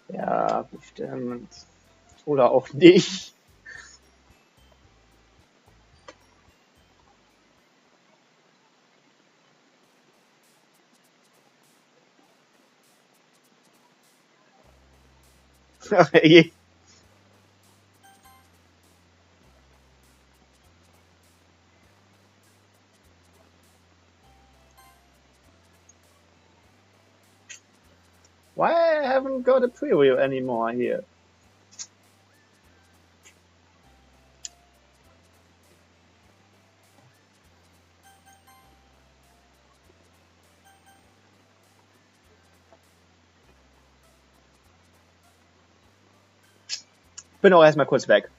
Ja, bestimmt. Oder auch nicht. Okay. Why I haven't got a preview anymore here? Bin auch erstmal kurz weg.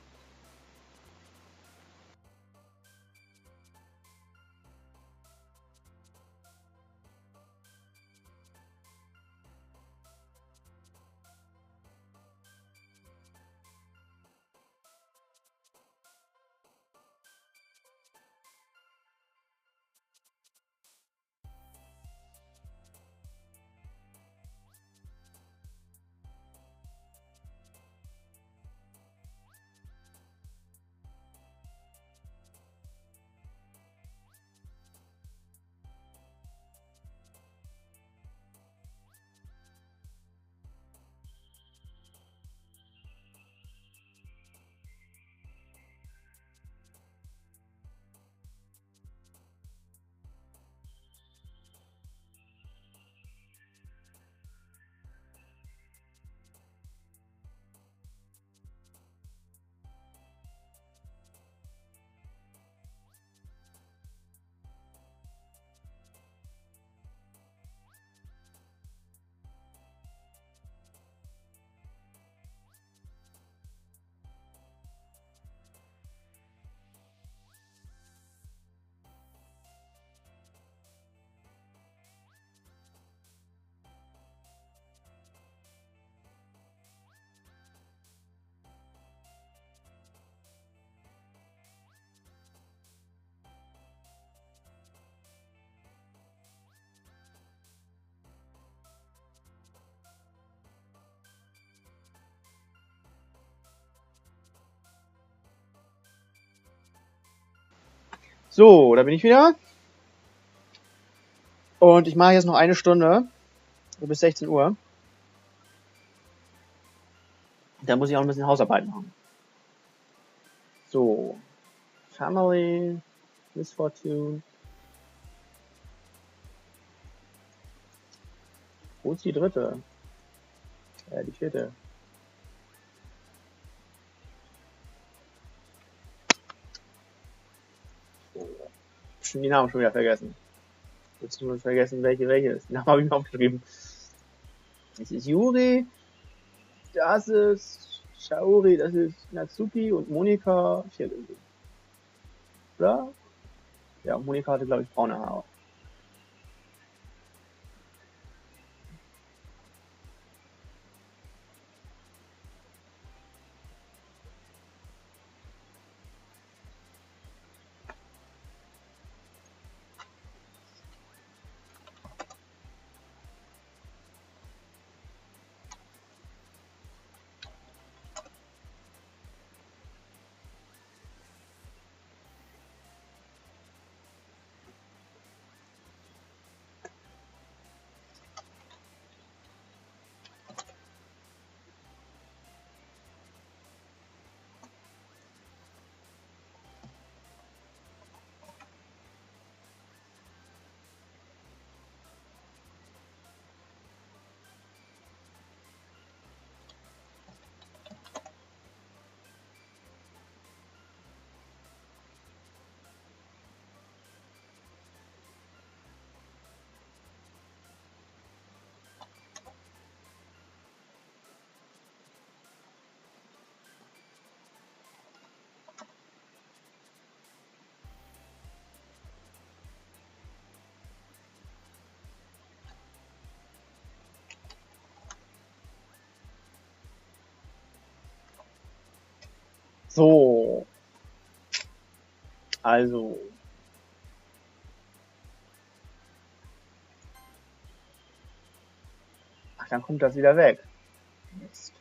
So, da bin ich wieder. Und ich mache jetzt noch eine Stunde. Bis 16 Uhr. Da muss ich auch ein bisschen Hausarbeit machen. So. Family. Misfortune. Wo ist die dritte? Die vierte. Die Namen schon wieder vergessen. Jetzt nur vergessen, welche ist. Die Namen habe ich mir aufgeschrieben. Das ist Yuri. Das ist Shaori. Das ist Natsuki und Monika. Oder? Ja, Monika hatte, glaube ich, braune Haare. So. Also. Ach, dann kommt das wieder weg. Mist.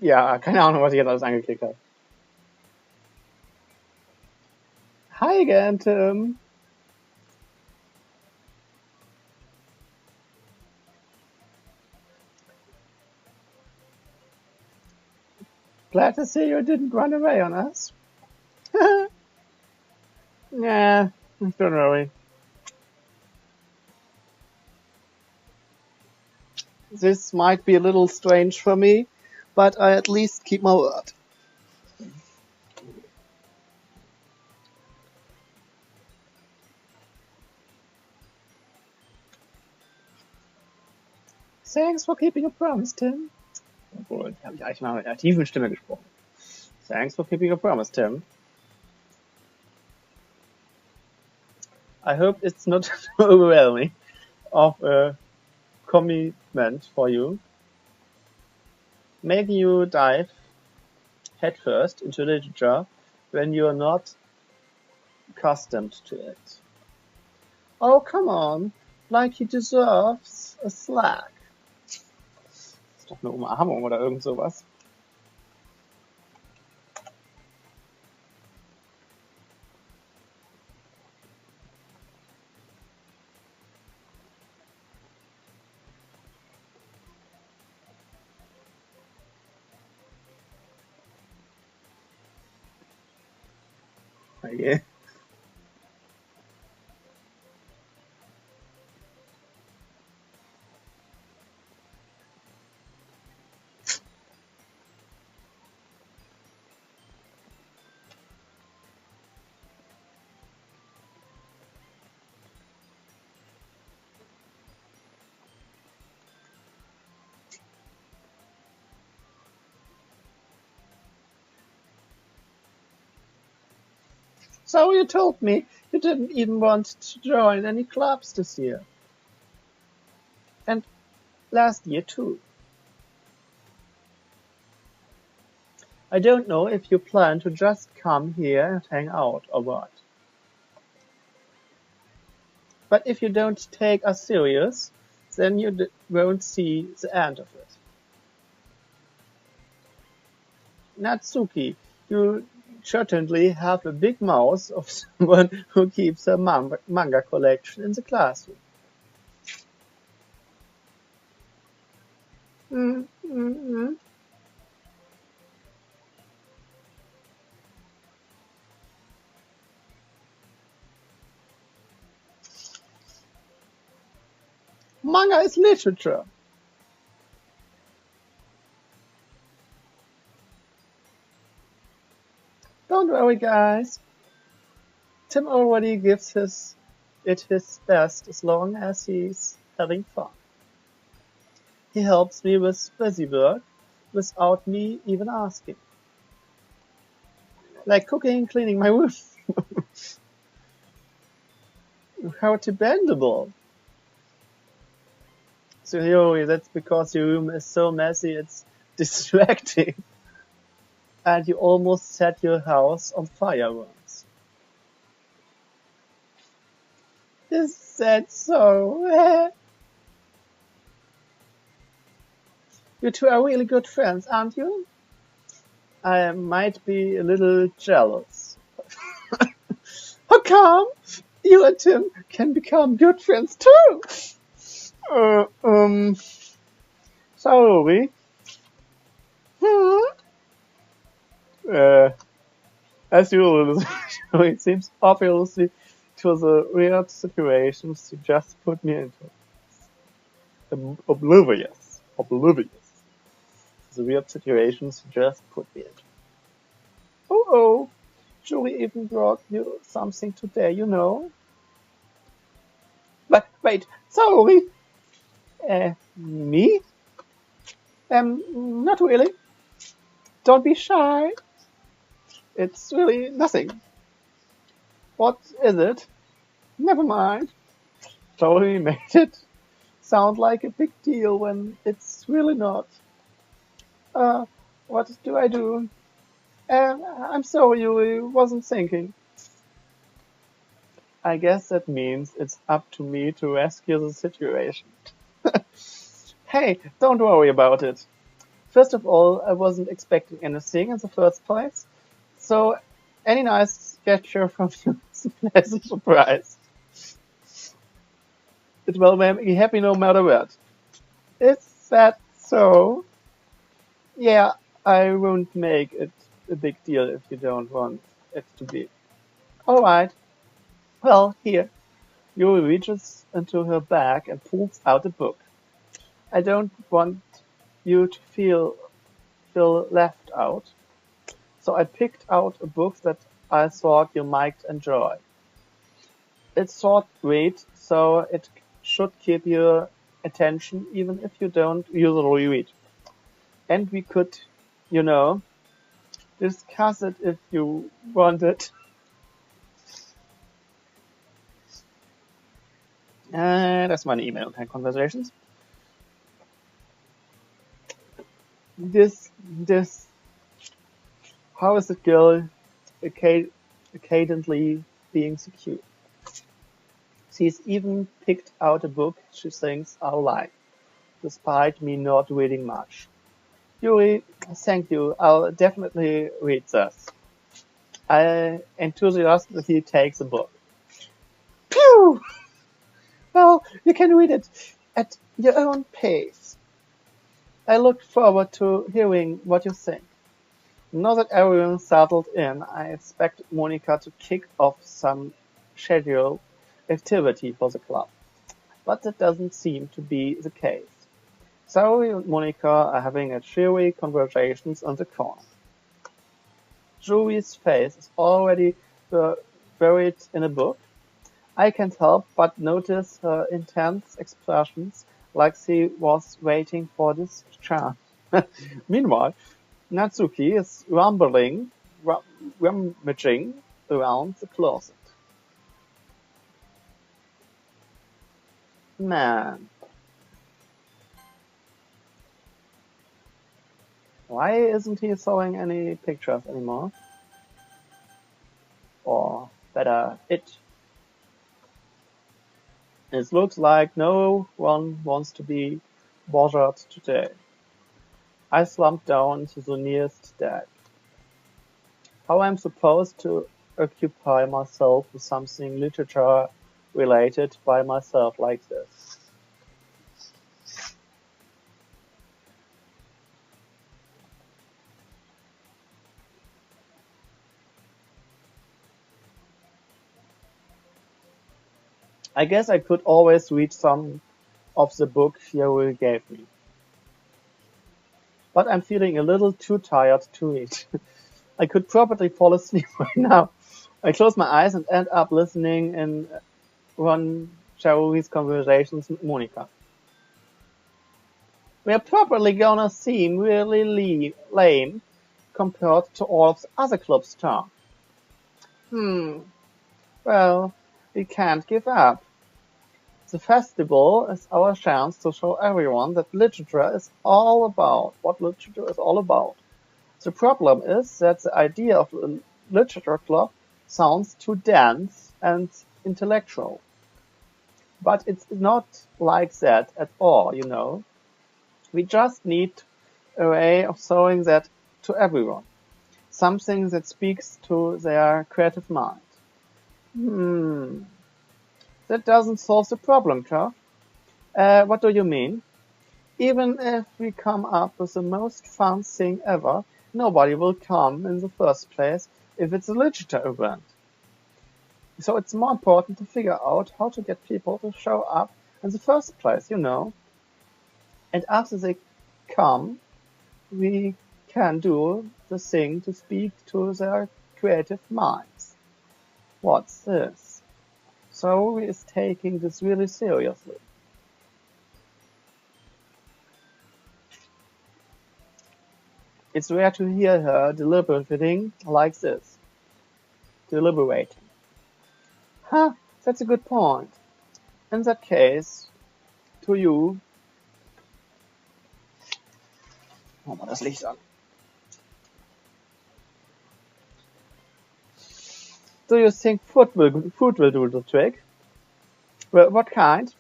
Ja, keine Ahnung, was ich jetzt alles angeklickt habe. Hi, Gantum. Glad to see you didn't run away on us. Nah, don't worry. This might be a little strange for me, but I at least keep my word. Thanks for keeping a promise, Tim. Obwohl, habe ich eigentlich mal mit einer tiefen Stimme gesprochen. Thanks for keeping a promise, Tim. I hope it's not overwhelming of a commitment for you. Maybe you dive headfirst into literature when you're not accustomed to it. Oh, come on, like he deserves a slack. Ist doch eine Umarmung oder irgend sowas. Okay. So you told me you didn't even want to join any clubs this year. And last year too. I don't know if you plan to just come here and hang out or what. But if you don't take us serious, then you won't see the end of it. Natsuki, you certainly have a big mouth of someone who keeps a manga collection in the classroom. Manga is literature. Don't worry, guys. Tim already gives it his best as long as he's having fun. He helps me with busy work without me even asking. Like cooking, cleaning my room. How dependable. Seriously, that's because your room is so messy it's distracting. And you almost set your house on fire once. Is that so? You two are really good friends, aren't you? I might be a little jealous. How come? You and Tim can become good friends too. Sorry. As usual, it seems obviously to the weird situations you just put me into. Oblivious. The weird situations you just put me into. Oh, Julie even brought you something today, you know. But wait, sorry. Me? Not really. Don't be shy. It's really nothing. What is it? Never mind. Joey made it sound like a big deal when it's really not. What do I do? I'm sorry, Yuri, wasn't thinking. I guess that means it's up to me to rescue the situation. Hey, don't worry about it. First of all, I wasn't expecting anything in the first place. So, any nice gesture from you is a pleasant surprise. It will make me happy no matter what. Is that so? Yeah, I won't make it a big deal if you don't want it to be. Alright. Well, here. Yuri reaches into her bag and pulls out a book. I don't want you to feel left out. So I picked out a book that I thought you might enjoy. It's short read, so it should keep you attention even if you don't usually read. And we could, discuss it if you wanted. That's my email conversations. This, how is it girl occasionally being secure? She's even picked out a book she thinks I'll like, despite me not reading much. Yuri, thank you. I'll definitely read this. I enthusiastically take the book. Pew! Well, you can read it at your own pace. I look forward to hearing what you think. Now that everyone's settled in, I expect Monica to kick off some scheduled activity for the club. But that doesn't seem to be the case. Zoe and Monica are having a cheery conversations on the corner. Julie's face is already buried in a book. I can't help but notice her intense expressions, like she was waiting for this chance. Meanwhile, Natsuki is rummaging around the closet. Man. Why isn't he showing any pictures anymore? Or better, it. It looks like no one wants to be bothered today. I slumped down to the nearest deck. How I'm supposed to occupy myself with something literature related by myself like this? I guess I could always read some of the book Yuri gave me. But I'm feeling a little too tired to read. I could probably fall asleep right now. I close my eyes and end up listening in one Yuri's conversations with Monica. We're probably gonna seem really lame compared to all of the other club stuff. Well, we can't give up. The festival is our chance to show everyone that literature is all about what literature is all about. The problem is that the idea of a literature club sounds too dense and intellectual. But it's not like that at all, We just need a way of showing that to everyone. Something that speaks to their creative mind. That doesn't solve the problem, Chuck. What do you mean? Even if we come up with the most fun thing ever, nobody will come in the first place if it's a literature event. So it's more important to figure out how to get people to show up in the first place, And after they come, we can do the thing to speak to their creative minds. What's this? Zoe is taking this really seriously. It's rare to hear her deliberating like this. Deliberating. That's a good point. In that case, to you... Machen wir das Licht an. Do you think food will do the trick? Well, what kind?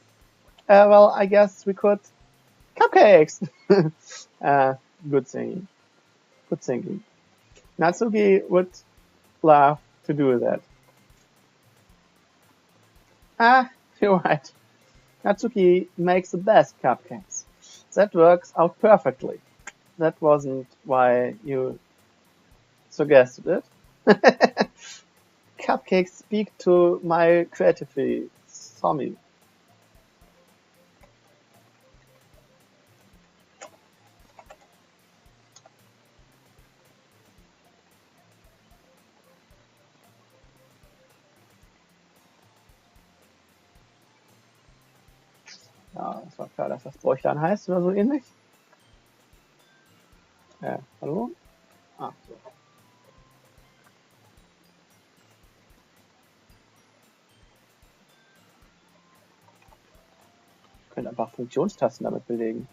Well, I guess we could... Cupcakes! Good thinking. Good thinking. Natsuki would love to do that. You're right. Natsuki makes the best cupcakes. That works out perfectly. That wasn't why you suggested it. Cupcakes speak to my creativity, Tommy. Ja, es war klar, dass das Bräuchlein heißt oder so ähnlich. Hallo? Ah, so. Ich könnte einfach Funktionstasten damit belegen.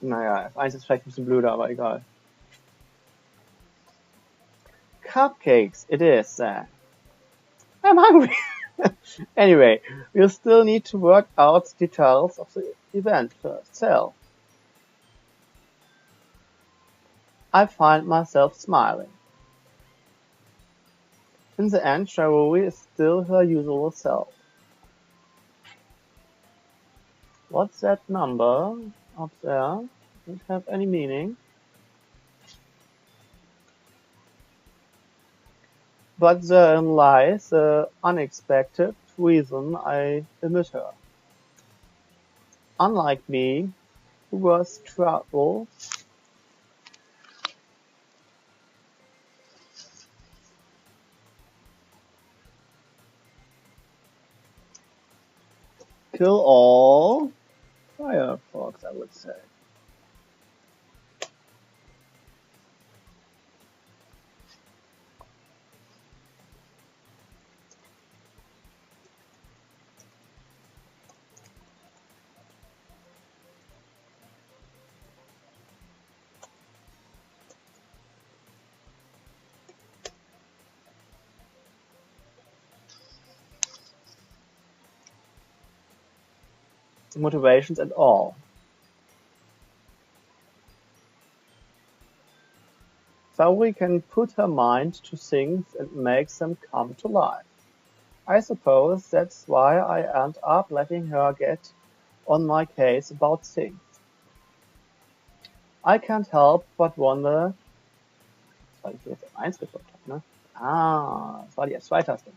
Naja, F1 ist vielleicht ein bisschen blöder, aber egal. Cupcakes, it is then. I'm hungry. Anyway, we'll still need to work out details of the event first. So, I find myself smiling. In the end, Shaori is still her usual self. What's that number up there? Doesn't have any meaning. But therein lies the unexpected reason I omit her. Unlike me, who was troubled, kill all Firefox, I would say. Motivations and all. Saori can put her mind to things and make them come to life. I suppose that's why I end up letting her get on my case about things. I can't help but wonder, weil ich jetzt F1 gedrückt habe, ne? Das war die F2-Taste.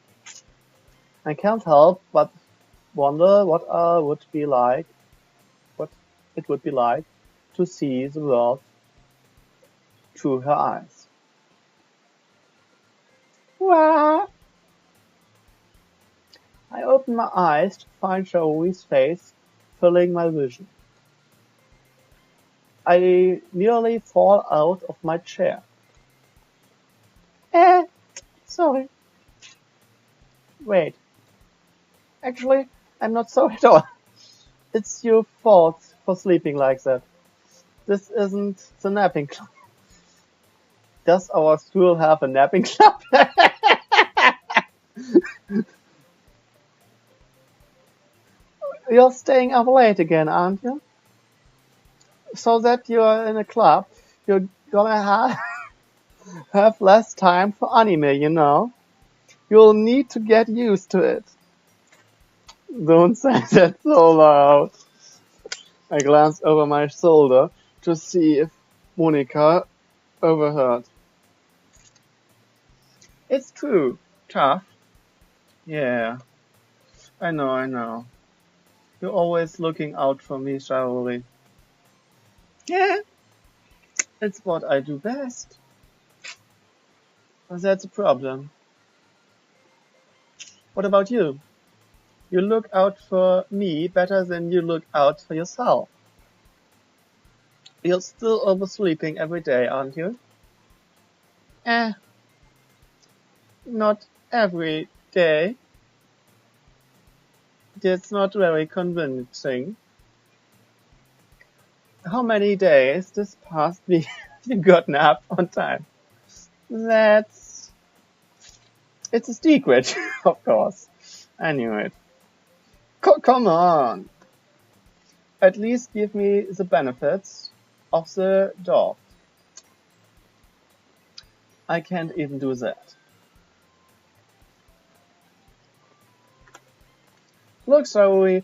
I can't help but wonder what it would be like to see the world through her eyes. Wah! I open my eyes to find Shaori's face filling my vision. I nearly fall out of my chair. Sorry. Wait. Actually, I'm not sorry at all. It's your fault for sleeping like that. This isn't the napping club. Does our school have a napping club? You're staying up late again, aren't you? So that you're in a club, you're gonna have less time for anime, you know? You'll need to get used to it. Don't say that so loud. I glanced over my shoulder to see if Monika overheard. It's true. Tough. Yeah. I know. You're always looking out for me, Shaori. Yeah. It's what I do best. But that's a problem. What about you? You look out for me better than you look out for yourself. You're still oversleeping every day, aren't you? Not every day. That's not very convincing. How many days this past week you gotten up on time? It's a secret, of course. I knew it. Come on! At least give me the benefits of the doubt. I can't even do that. Look, Zoe,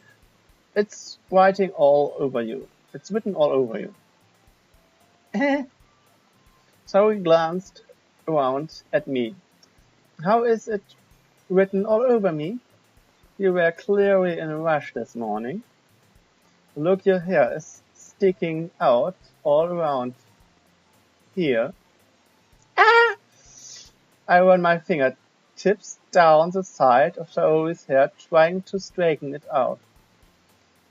it's writing all over you. It's written all over you. Zoe glanced around at me. How is it written all over me? You were clearly in a rush this morning. Look, your hair is sticking out all around here. Ah! I run my fingertips down the side of Zoe's hair, trying to straighten it out.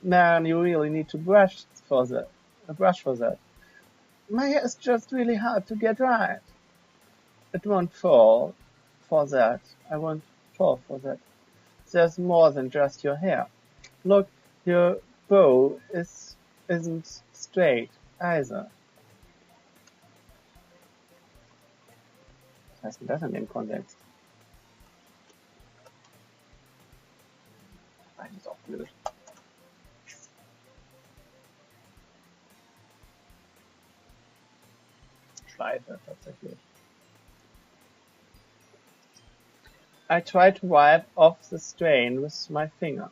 Man, you really need to brush for that. My hair is just really hard to get right. It won't fall for that. I won't fall for that. There's more than just your hair. Look, your bow isn't straight either. Was heißt denn das in dem Kontext? Eigentlich ist auch blöd. Schleife tatsächlich. I try to wipe off the stain with my finger.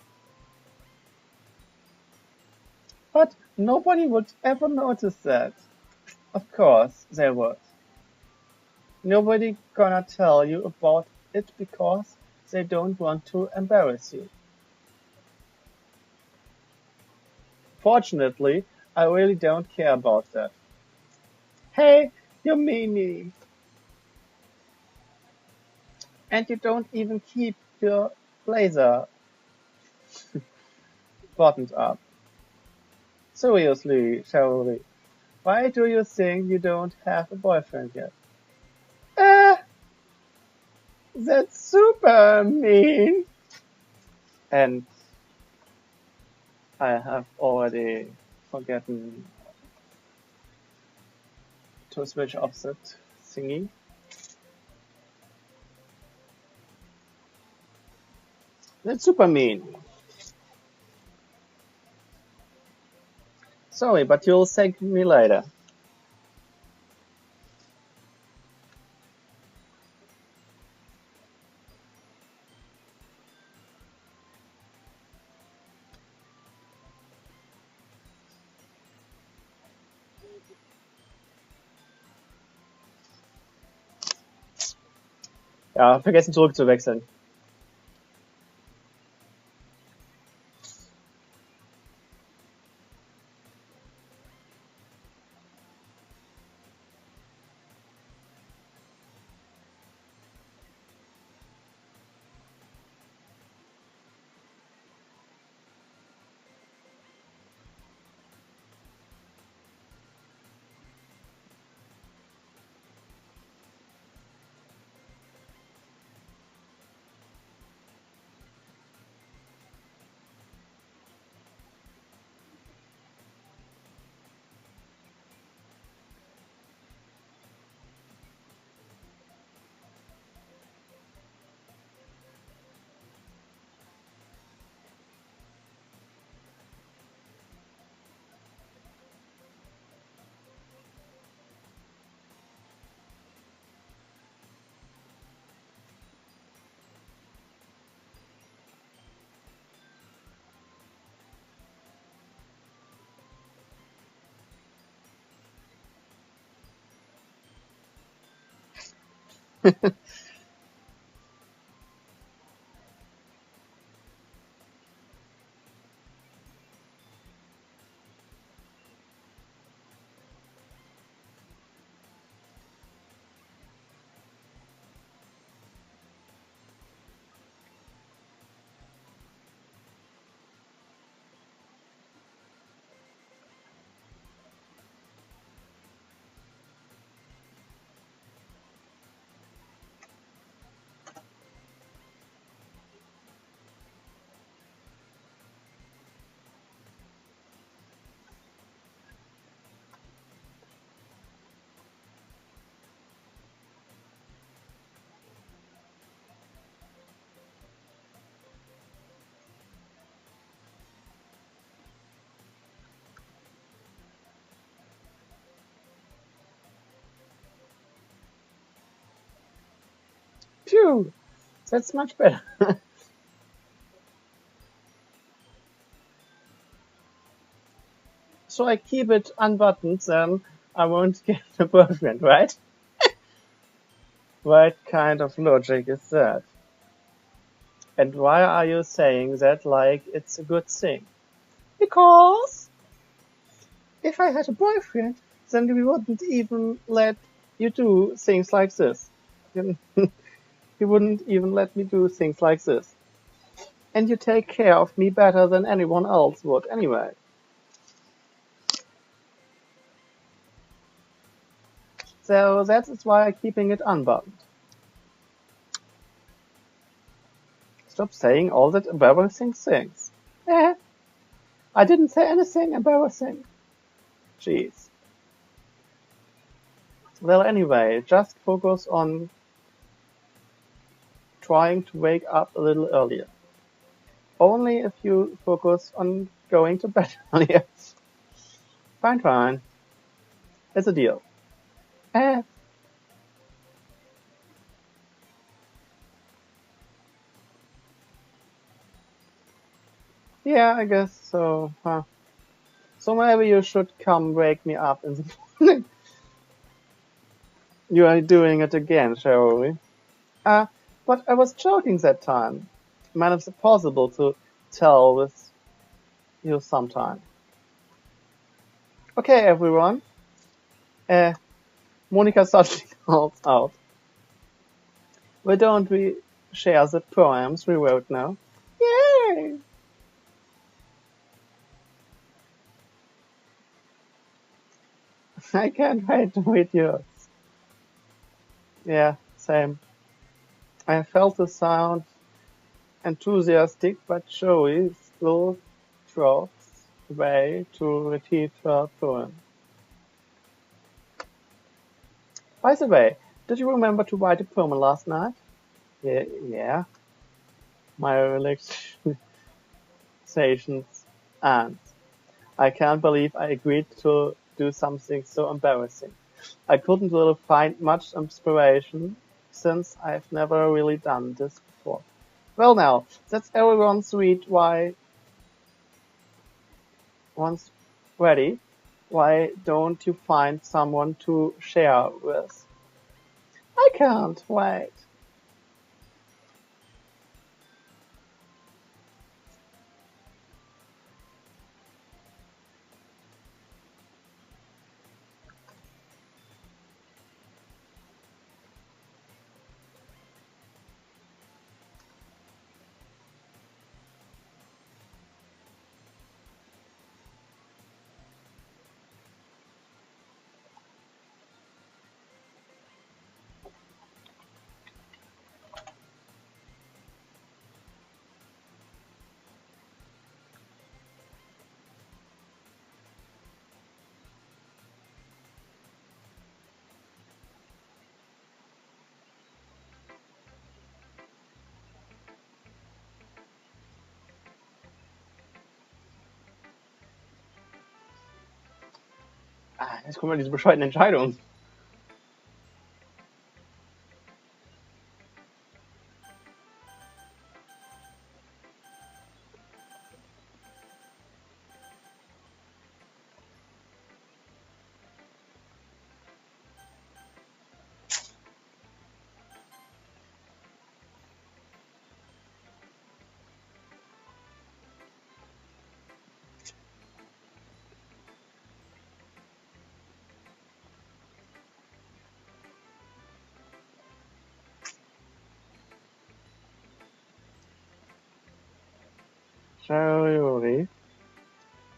But nobody would ever notice that. Of course they would. Nobody gonna tell you about it because they don't want to embarrass you. Fortunately, I really don't care about that. Hey, you meanie! And you don't even keep your blazer buttoned up. Seriously, Cheryl, why do you think you don't have a boyfriend yet? That's super mean! And I have already forgotten to switch off that thingy. That's super mean. Sorry, but you'll thank me later. Ja, vergessen zurückzuwechseln. Phew, that's much better. So I keep it unbuttoned, then I won't get a boyfriend, right? What kind of logic is that? And why are you saying that like it's a good thing? Because if I had a boyfriend, then we wouldn't even let you do things like this. He wouldn't even let me do things like this. And you take care of me better than anyone else would anyway. So that is why I'm keeping it unbuttoned. Stop saying all that embarrassing things. Eh, I didn't say anything embarrassing. Jeez. Well, anyway, just focus on trying to wake up a little earlier. Only if you focus on going to bed earlier. Fine. It's a deal. Eh. Yeah, I guess so. Huh. So maybe you should come wake me up in the morning. You are doing it again, shall we? But I was joking that time. Man, it's impossible to tell with you sometime. Okay, everyone. Monica suddenly calls out. Why don't we share the poems we wrote now? Yay! I can't wait to read yours. Yeah, same. I felt the sound enthusiastic but showy still strokes way to repeat her poem. By the way, did you remember to write a poem last night? Yeah. My relaxations and I can't believe I agreed to do something so embarrassing. I couldn't really find much inspiration since I've never really done this before. Well now, that's everyone's read why once ready. Why don't you find someone to share with? I can't wait. Jetzt kommen wir diese bescheuerten Entscheidungen. Surely,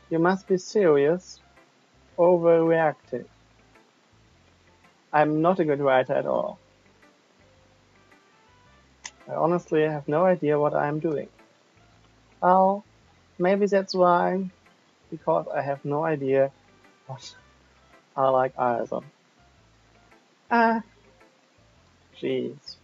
you must be serious, overreacting. I'm not a good writer at all. I honestly have no idea what I'm doing. Well, maybe that's why, because I have no idea what I like either. Ah, jeez.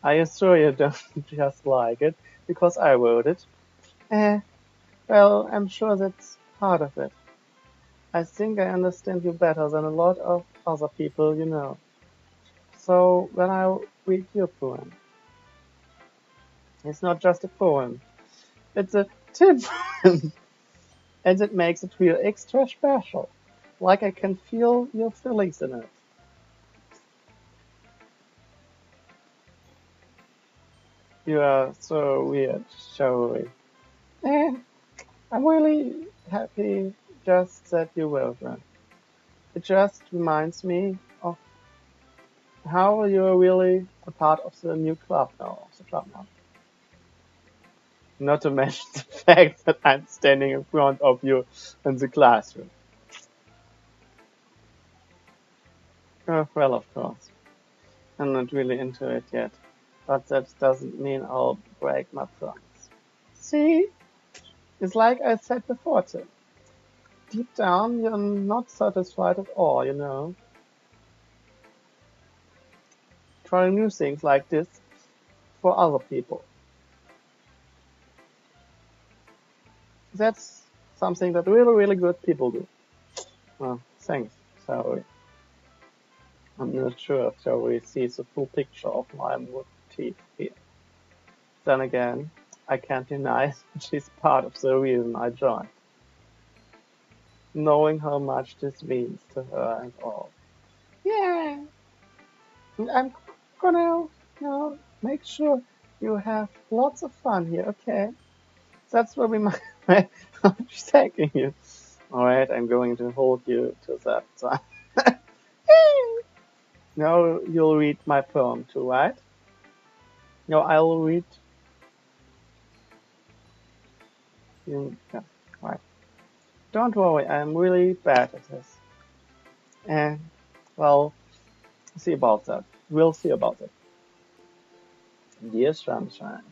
Are you sure you don't just like it because I wrote it? Well, I'm sure that's part of it. I think I understand you better than a lot of other people you know. So when I read your poem, it's not just a poem, it's a tip poem, and it makes it feel extra special, like I can feel your feelings in it. You are so weird, Showy. I'm really happy just that you wrote that. It just reminds me of how you're really a part of the new club now, of the club now. Not to mention the fact that I'm standing in front of you in the classroom. Well, of course. I'm not really into it yet, but that doesn't mean I'll break my promise. See? It's like I said before, Tim. Deep down, you're not satisfied at all, you know. Trying new things like this for other people. That's something that really, really good people do. Well, thanks, Sorry. I'm not sure if Joey sees the full picture of my motif here. Then again, I can't deny she's part of the reason I joined. Knowing how much this means to her and all. Yeah, and I'm gonna, make sure you have lots of fun here, okay? That's where we might I'm taking you. Alright, I'm going to hold you to that time. Now you'll read my poem too, right? No, I'll read. Yeah, right. Don't worry, I'm really bad at this. And, well, see about that. We'll see about it. Dear sunshine,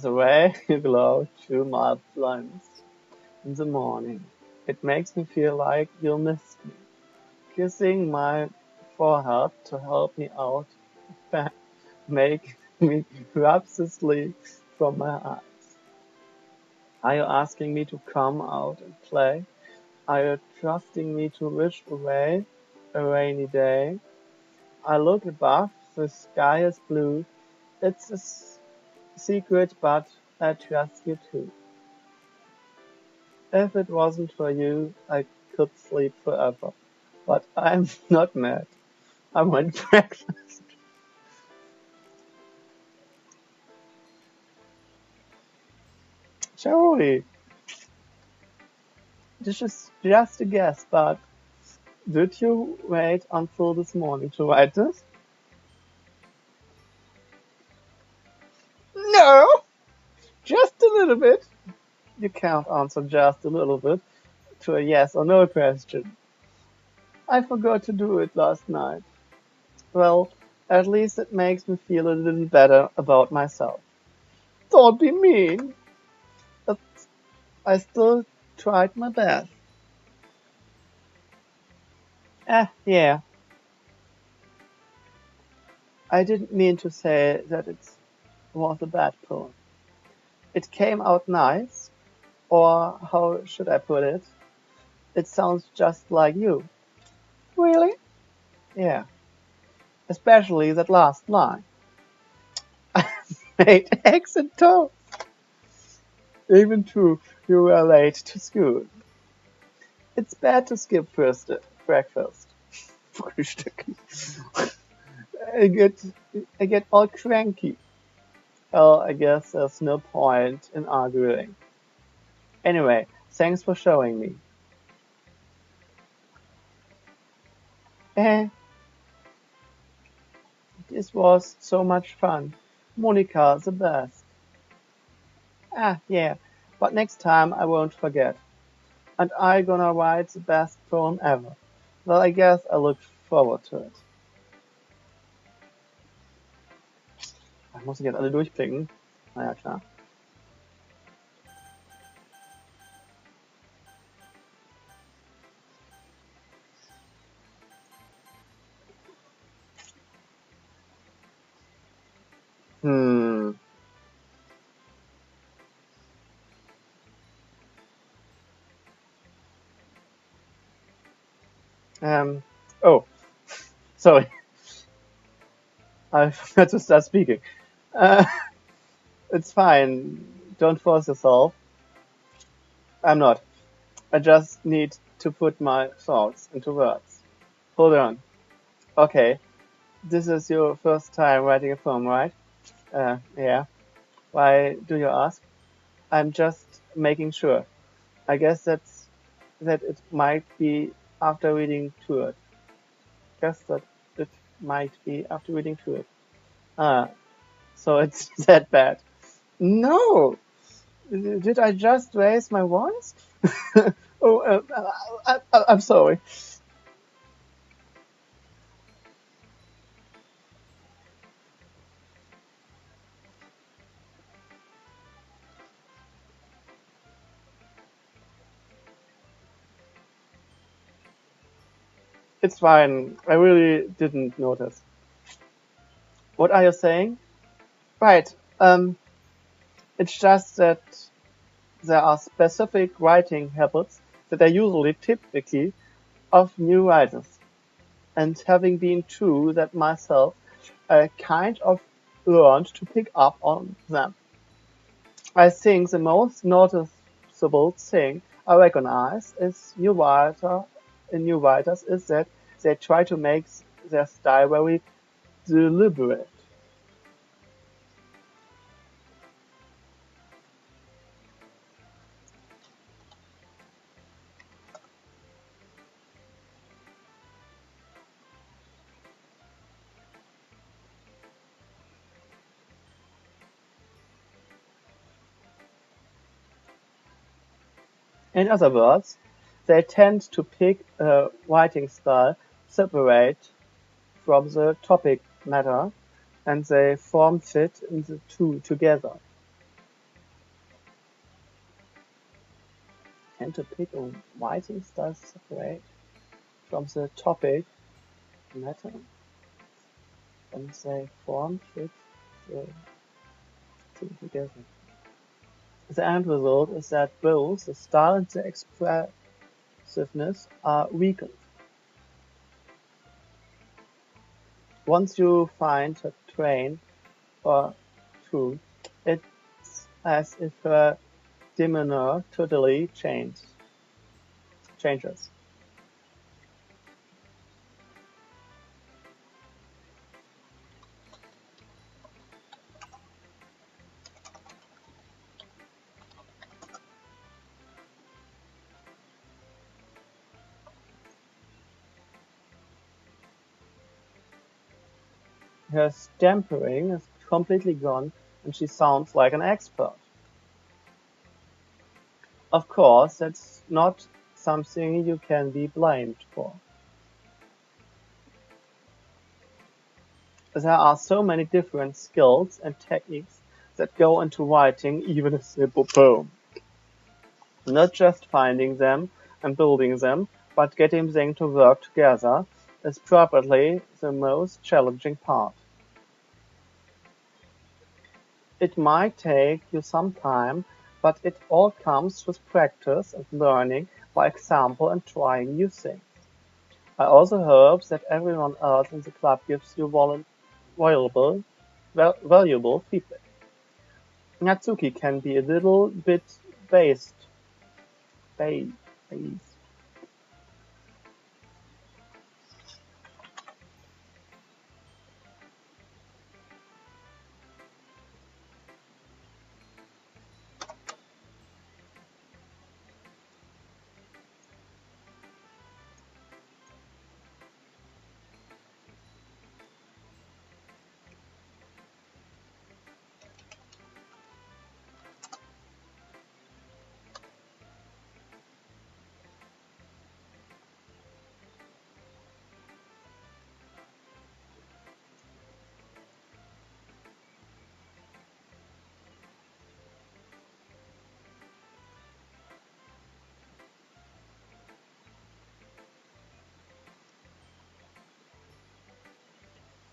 the way you glow through my blinds in the morning, it makes me feel like you'll miss me. Kissing my forehead to help me out, make me rub the sleep from my eyes. Are you asking me to come out and play? Are you trusting me to wish away a rainy day? I look above, the sky is blue. It's a secret, but I trust you too. If it wasn't for you, I could sleep forever. But I'm not mad. I want breakfast. Surely, this is just a guess, but did you wait until this morning to write this? No, just a little bit. You can't answer just a little bit to a yes or no question. I forgot to do it last night. Well, at least it makes me feel a little better about myself. Don't be mean. But I still tried my best. Yeah. I didn't mean to say that it was a bad poem. It came out nice, or how should I put it? It sounds just like you. Really? Yeah. Especially that last line. I made eggs and toast. Even though you were late to school. It's bad to skip first breakfast. Frühstück. I get I get all cranky. Well, I guess there's no point in arguing. Anyway, thanks for showing me. Eh, this was so much fun. Monica, the best. Yeah, but next time I won't forget. And I gonna write the best poem ever. Well, I guess I look forward to it. Muss ich jetzt alle durchklicken? Naja, klar. Oh, sorry. I forgot to start speaking. Uh, it's fine. Don't force yourself. I'm not. I just need to put my thoughts into words. Hold on. Okay. This is your first time writing a poem, right? Yeah. Why do you ask? I'm just making sure. I guess that it might be after reading through it. Guess that it might be after reading through it. Ah, so it's that bad. No! Did I just raise my voice? Oh, I'm sorry. It's fine. I really didn't notice. What are you saying? Right. It's just that there are specific writing habits that are usually typically of new writers. And having been through that myself, I kind of learned to pick up on them. I think the most noticeable thing I recognize in new writers is that they try to make their style very deliberate. In other words, they tend to pick a writing style separate from the topic matter, and they form fit in the two together. Tend to pick a writing style separate from the topic matter, and they form fit the two together. The end result is that both the style and the expressiveness are weakened. Once you find a train or two, it's as if her demeanor totally changes. Her stammering is completely gone and she sounds like an expert. Of course, that's not something you can be blamed for. There are so many different skills and techniques that go into writing even a simple poem. Not just finding them and building them, but getting them to work together is probably the most challenging part. It might take you some time, but it all comes with practice and learning by example and trying new things. I also hope that everyone else in the club gives you valuable feedback. Natsuki can be a little bit based.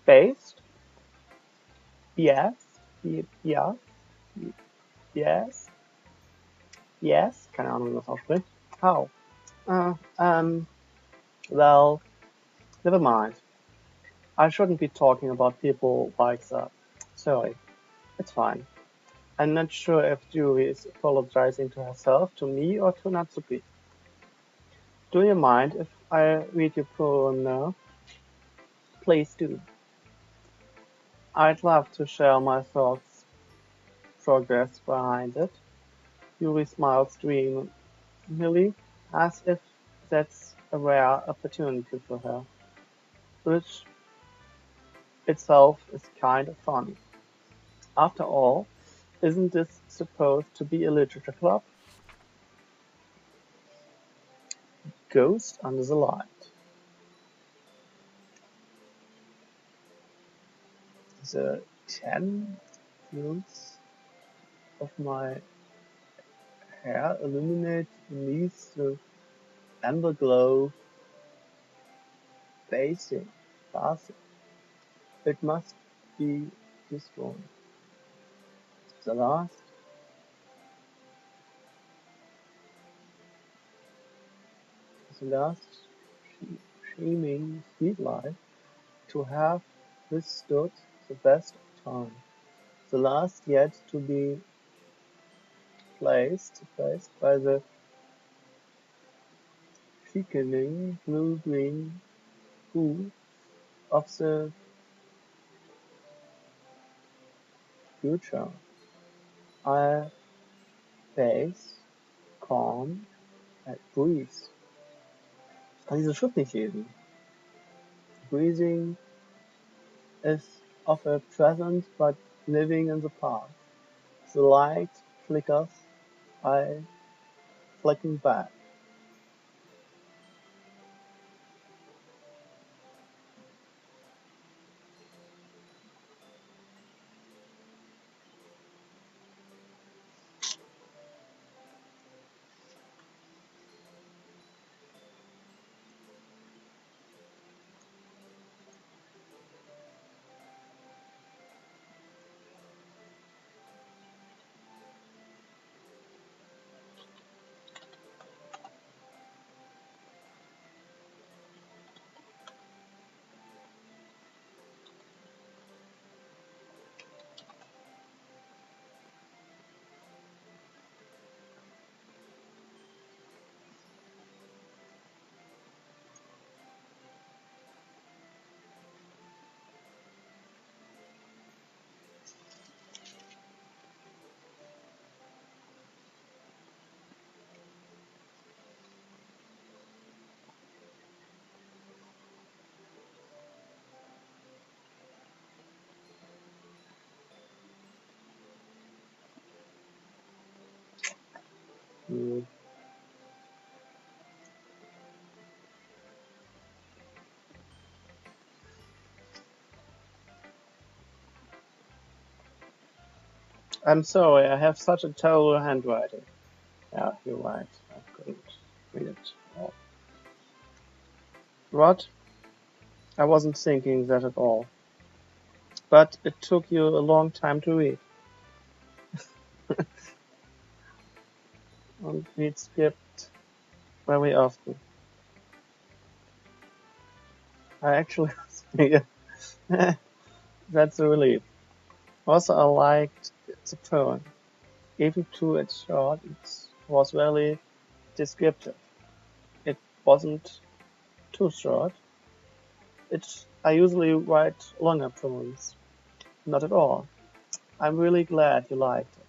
Based? Yes. Ja. Yes. Yes. Keine Ahnung, wie man das ausspricht. How? Well, never mind. I shouldn't be talking about people like that. Sorry, it's fine. I'm not sure if Yuri is apologizing to herself, to me, or to Natsuki. Do you mind if I read your poem now? Please do. I'd love to share my thoughts, progress behind it. Yuri smiles dreamily, as if that's a rare opportunity for her, which itself is kind of funny. After all, isn't this supposed to be a literature club? Ghost under the light. The 10 fumes of my hair illuminate beneath the amber glow bathing. It must be this one. The last streaming sweet light to have withstood the best of time. The last yet to be placed by the thickening blue-green hue of the future. I face, calm, and breathe. Ich kann diese Schrift nicht lesen. Breathing is of a present but living in the past. The light flickers, I flicking back. I'm sorry, I have such a terrible handwriting. Yeah, you're right. I couldn't read it all. What? I wasn't thinking that at all. But it took you a long time to read. And we'd skipped very often. I actually that's a relief. Also, I liked the poem. Even though it's short, it was really descriptive. It wasn't too short. I usually write longer poems. Not at all. I'm really glad you liked it.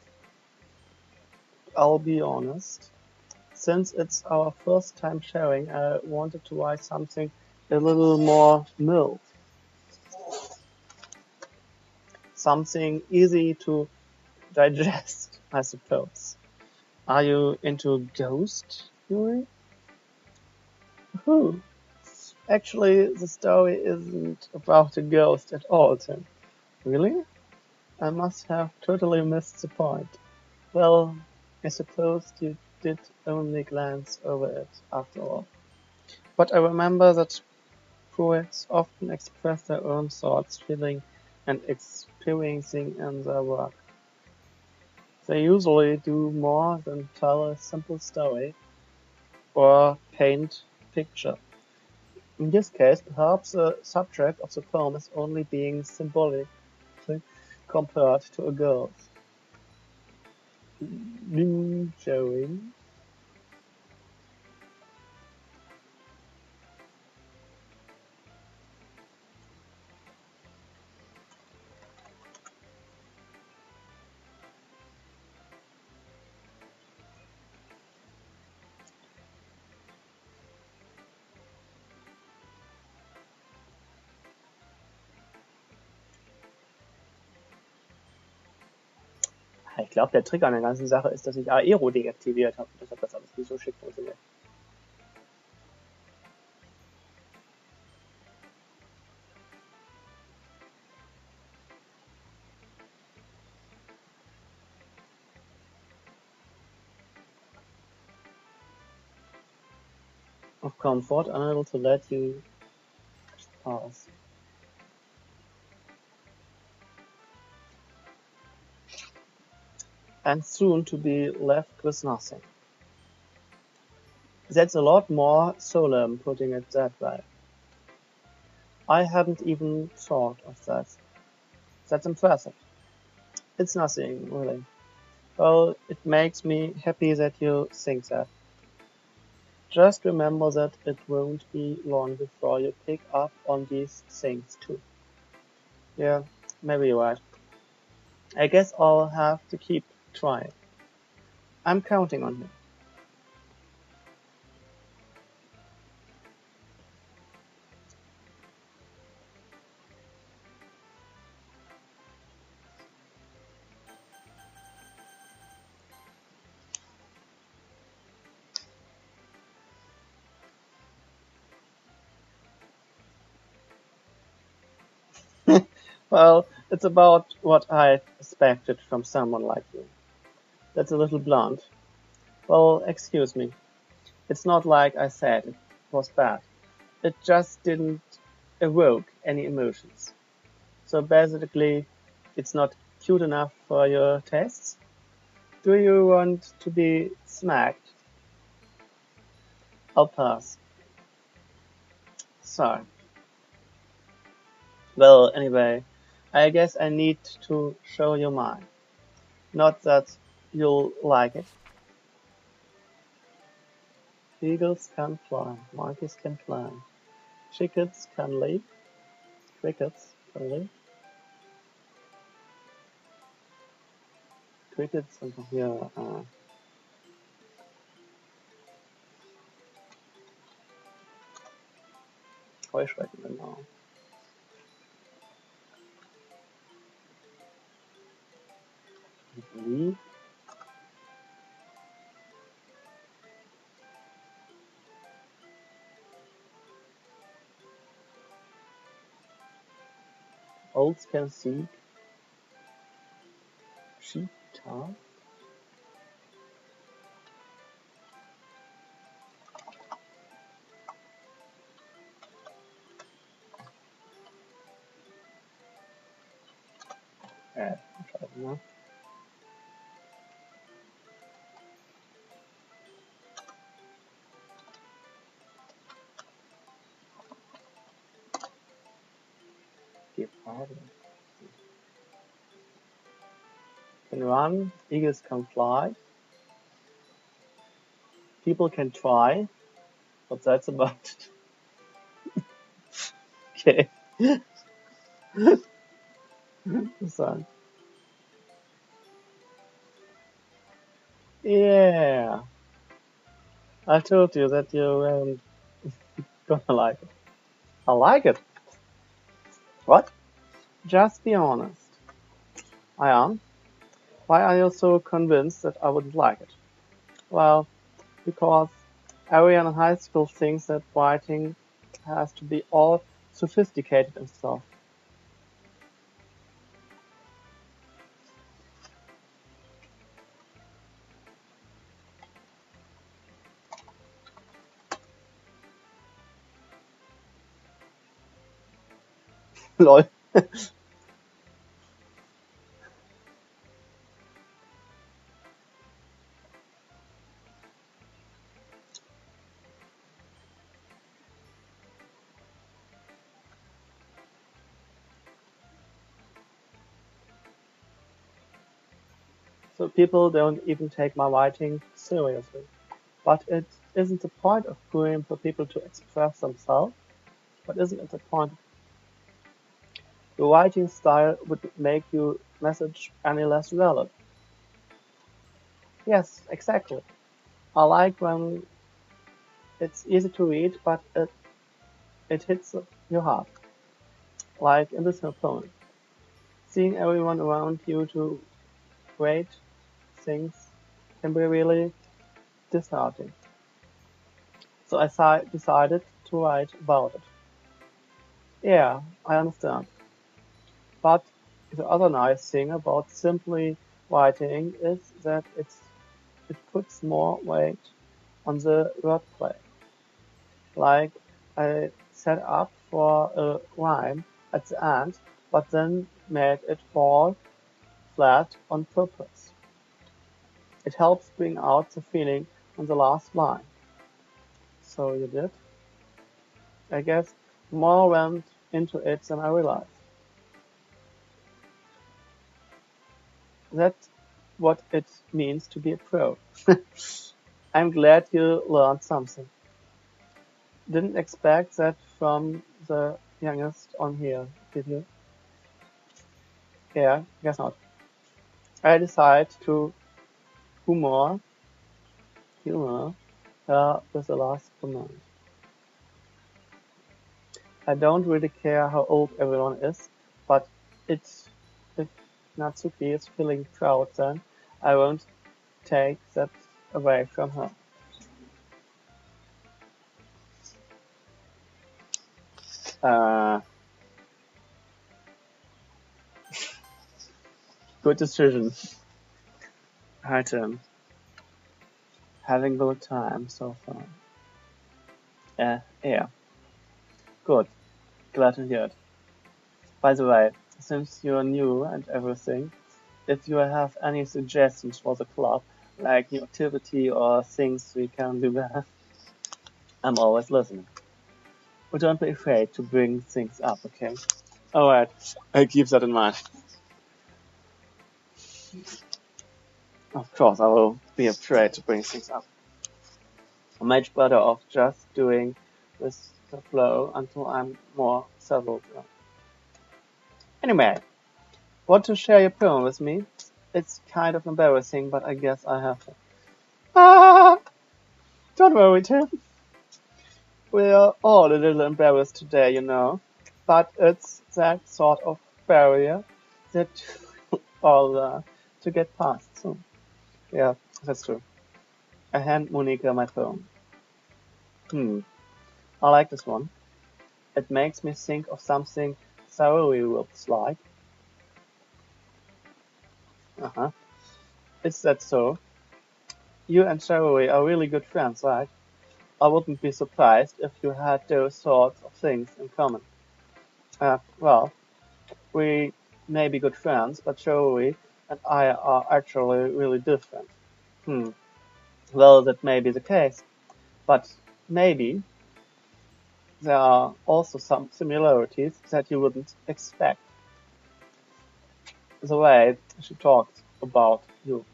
I'll be honest. Since it's our first time sharing, I wanted to write something a little more mild. Something easy to digest, I suppose. Are you into ghosts, Yuri? Who? Actually, the story isn't about a ghost at all, Tim. Really? I must have totally missed the point. Well, I suppose you did only glance over it after all. But I remember that poets often express their own thoughts, feeling, and experiencing in their work. They usually do more than tell a simple story or paint a picture. In this case, perhaps the subject of the poem is only being symbolically compared to a girl. Joey. Ich glaube, der Trick an der ganzen Sache ist, dass ich Aero deaktiviert habe. Deshalb das alles nicht so schick funktioniert. Of comfort, unable to let you pass. And soon to be left with nothing. That's a lot more solemn, putting it that way. I hadn't even thought of that. That's impressive. It's nothing, really. Well, it makes me happy that you think that. Just remember that it won't be long before you pick up on these things too. Yeah, maybe you're right. I guess I'll have to keep trying. I'm counting on you. Well, it's about what I expected from someone like you. That's a little blunt. Well, excuse me. It's not like I said it was bad. It just didn't evoke any emotions. So basically, it's not cute enough for your tastes? Do you want to be smacked? I'll pass. Sorry. Well, anyway, I guess I need to show you mine. Not that you'll like it. Eagles can fly, monkeys can climb, chickens can leap, crickets can leap. Crickets sind doch hier, Heuschrecken, genau. Leap. Owls can seek, cheetah. Scheiße, ne? Geparde. Can run, eagles can fly, people can try, but that's about it. Okay. So. Yeah. I told you that you weren't gonna like it. I like it. What? Just be honest. I am. Why are you so convinced that I wouldn't like it? Well, because everyone in high school thinks that writing has to be all sophisticated and stuff. Lol. so people don't even take my writing seriously. But it isn't the point of poem for people to express themselves. But isn't it the point? Your writing style would make your message any less valid. Yes, exactly. I like when it's easy to read, but it hits your heart, like in this poem. Seeing everyone around you do great things can be really disheartening. So I decided to write about it. Yeah, I understand. But the other nice thing about simply writing is that it puts more weight on the wordplay. Like I set up for a rhyme at the end, but then made it fall flat on purpose. It helps bring out the feeling on the last line. So you did? I guess more went into it than I realized. That's what it means to be a pro. I'm glad you learned something. Didn't expect that from the youngest on here, did you? Yeah, guess not. I decided to humor her with the last comment. I don't really care how old everyone is, but if Natsuki is feeling proud, then I won't take that away from her. Good decision. Hi Tim. Having a good time so far. Yeah. Good. Glad to hear it. By the way, since you're new and everything, if you have any suggestions for the club, like new activity or things we can do better, I'm always listening. But don't be afraid to bring things up, okay? Alright, I'll keep that in mind. Of course, I will be afraid to bring things up. I'm much better off just doing with the flow until I'm more settled. Anyway, want to share your poem with me? It's kind of embarrassing, but I guess I have to. Ah! Don't worry, Tim. We're all a little embarrassed today, you know. But it's that sort of barrier that all to get past soon. Yeah, that's true. I hand Monica my phone. I like this one. It makes me think of something Saori looks like. Is that so? You and Saori are really good friends, right? I wouldn't be surprised if you had those sorts of things in common. Well, we may be good friends, but Saori and I are actually really different. Well, that may be the case, but maybe there are also some similarities that you wouldn't expect. The way she talks about you.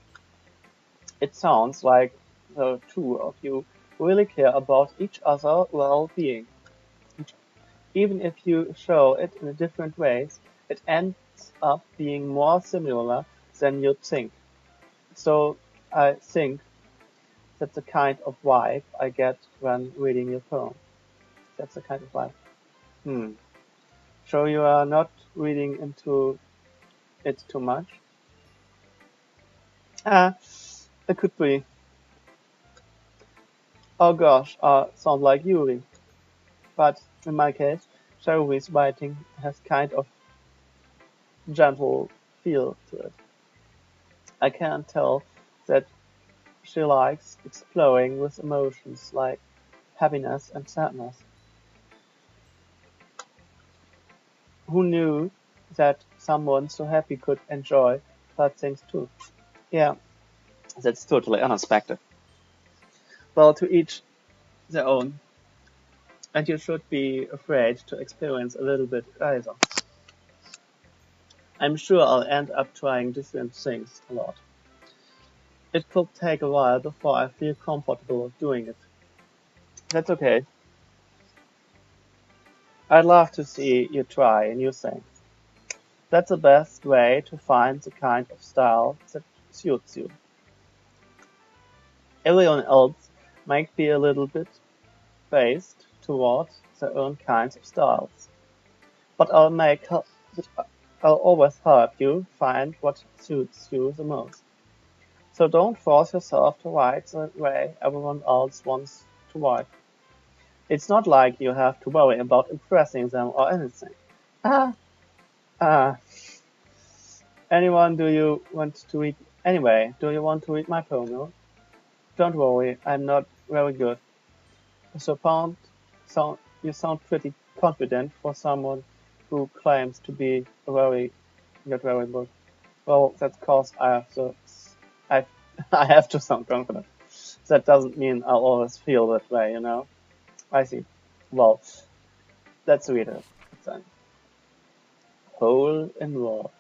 It sounds like the two of you really care about each other's well-being. Even if you show it in different ways, it ends up being more similar than you'd think. So I think that's the kind of vibe I get when reading your poem. That's the kind of vibe. So you are not reading into it too much? It could be. Oh gosh, sound like Yuri. But in my case, Saori's writing has kind of gentle feel to it. I can tell that she likes exploring with emotions like happiness and sadness. Who knew that someone so happy could enjoy sad things too? Yeah, that's totally unexpected. Well, to each their own, and you should be afraid to experience a little bit either. I'm sure I'll end up trying different things a lot. It could take a while before I feel comfortable doing it. That's okay. I'd love to see you try new things. That's the best way to find the kind of style that suits you. Everyone else might be a little bit based towards their own kinds of styles, but I'll always help you find what suits you the most. So don't force yourself to write the way everyone else wants to write. It's not like you have to worry about impressing them or anything. Ah, ah. Do you want to read my poem? No? Don't worry, I'm not very good. You sound pretty confident for someone who claims to be not very good. Well, that's cause I I have to sound confident. That doesn't mean I'll always feel that way, you know? I see. Well, let's read it then. Hole in wall.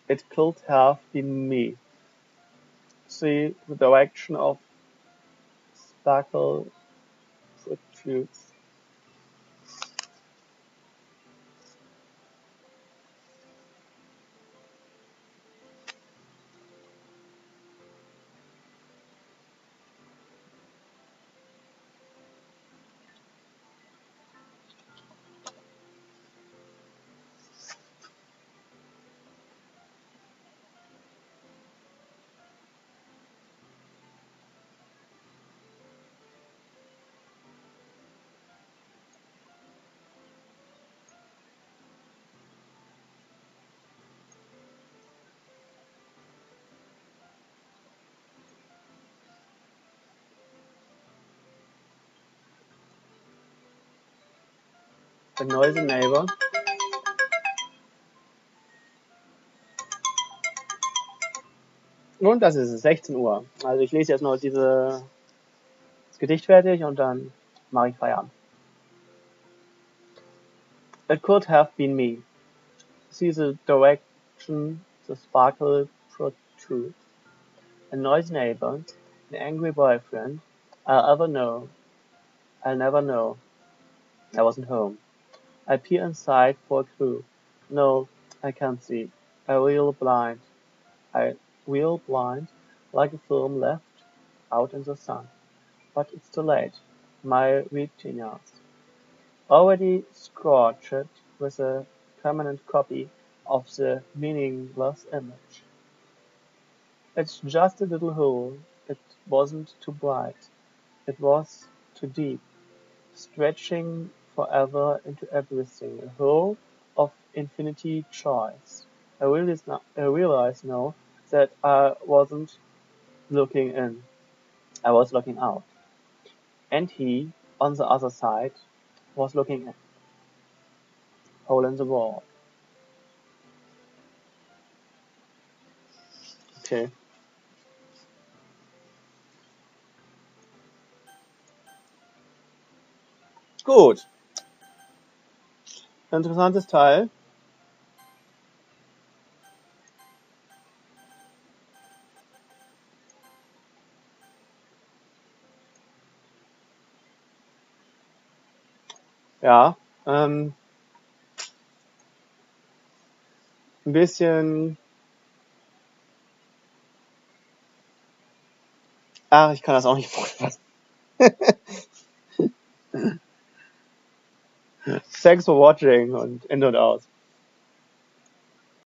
It could have been me. See the direction of sparkle protrudes. A noisy neighbor. Und das ist es, 16 Uhr. Also ich lese jetzt noch das Gedicht fertig und dann mache ich Feierabend. It could have been me. See the direction the sparkle protrudes. A noisy neighbor, an angry boyfriend. I'll never know. I wasn't home. I peer inside for a clue. No, I can't see. I reel blind, like a film left out in the sun. But it's too late. My retinas already scorched with a permanent copy of the meaningless image. It's just a little hole. It wasn't too bright. It was too deep, stretching forever into everything, a hole of infinity choice. I realize now that I wasn't looking in. I was looking out. And he, on the other side, was looking in. Hole in the wall. Okay. Gut. Interessantes Teil. Ja. Ein bisschen. Ach, ich kann das auch nicht vorlesen. Thanks for watching und in und aus.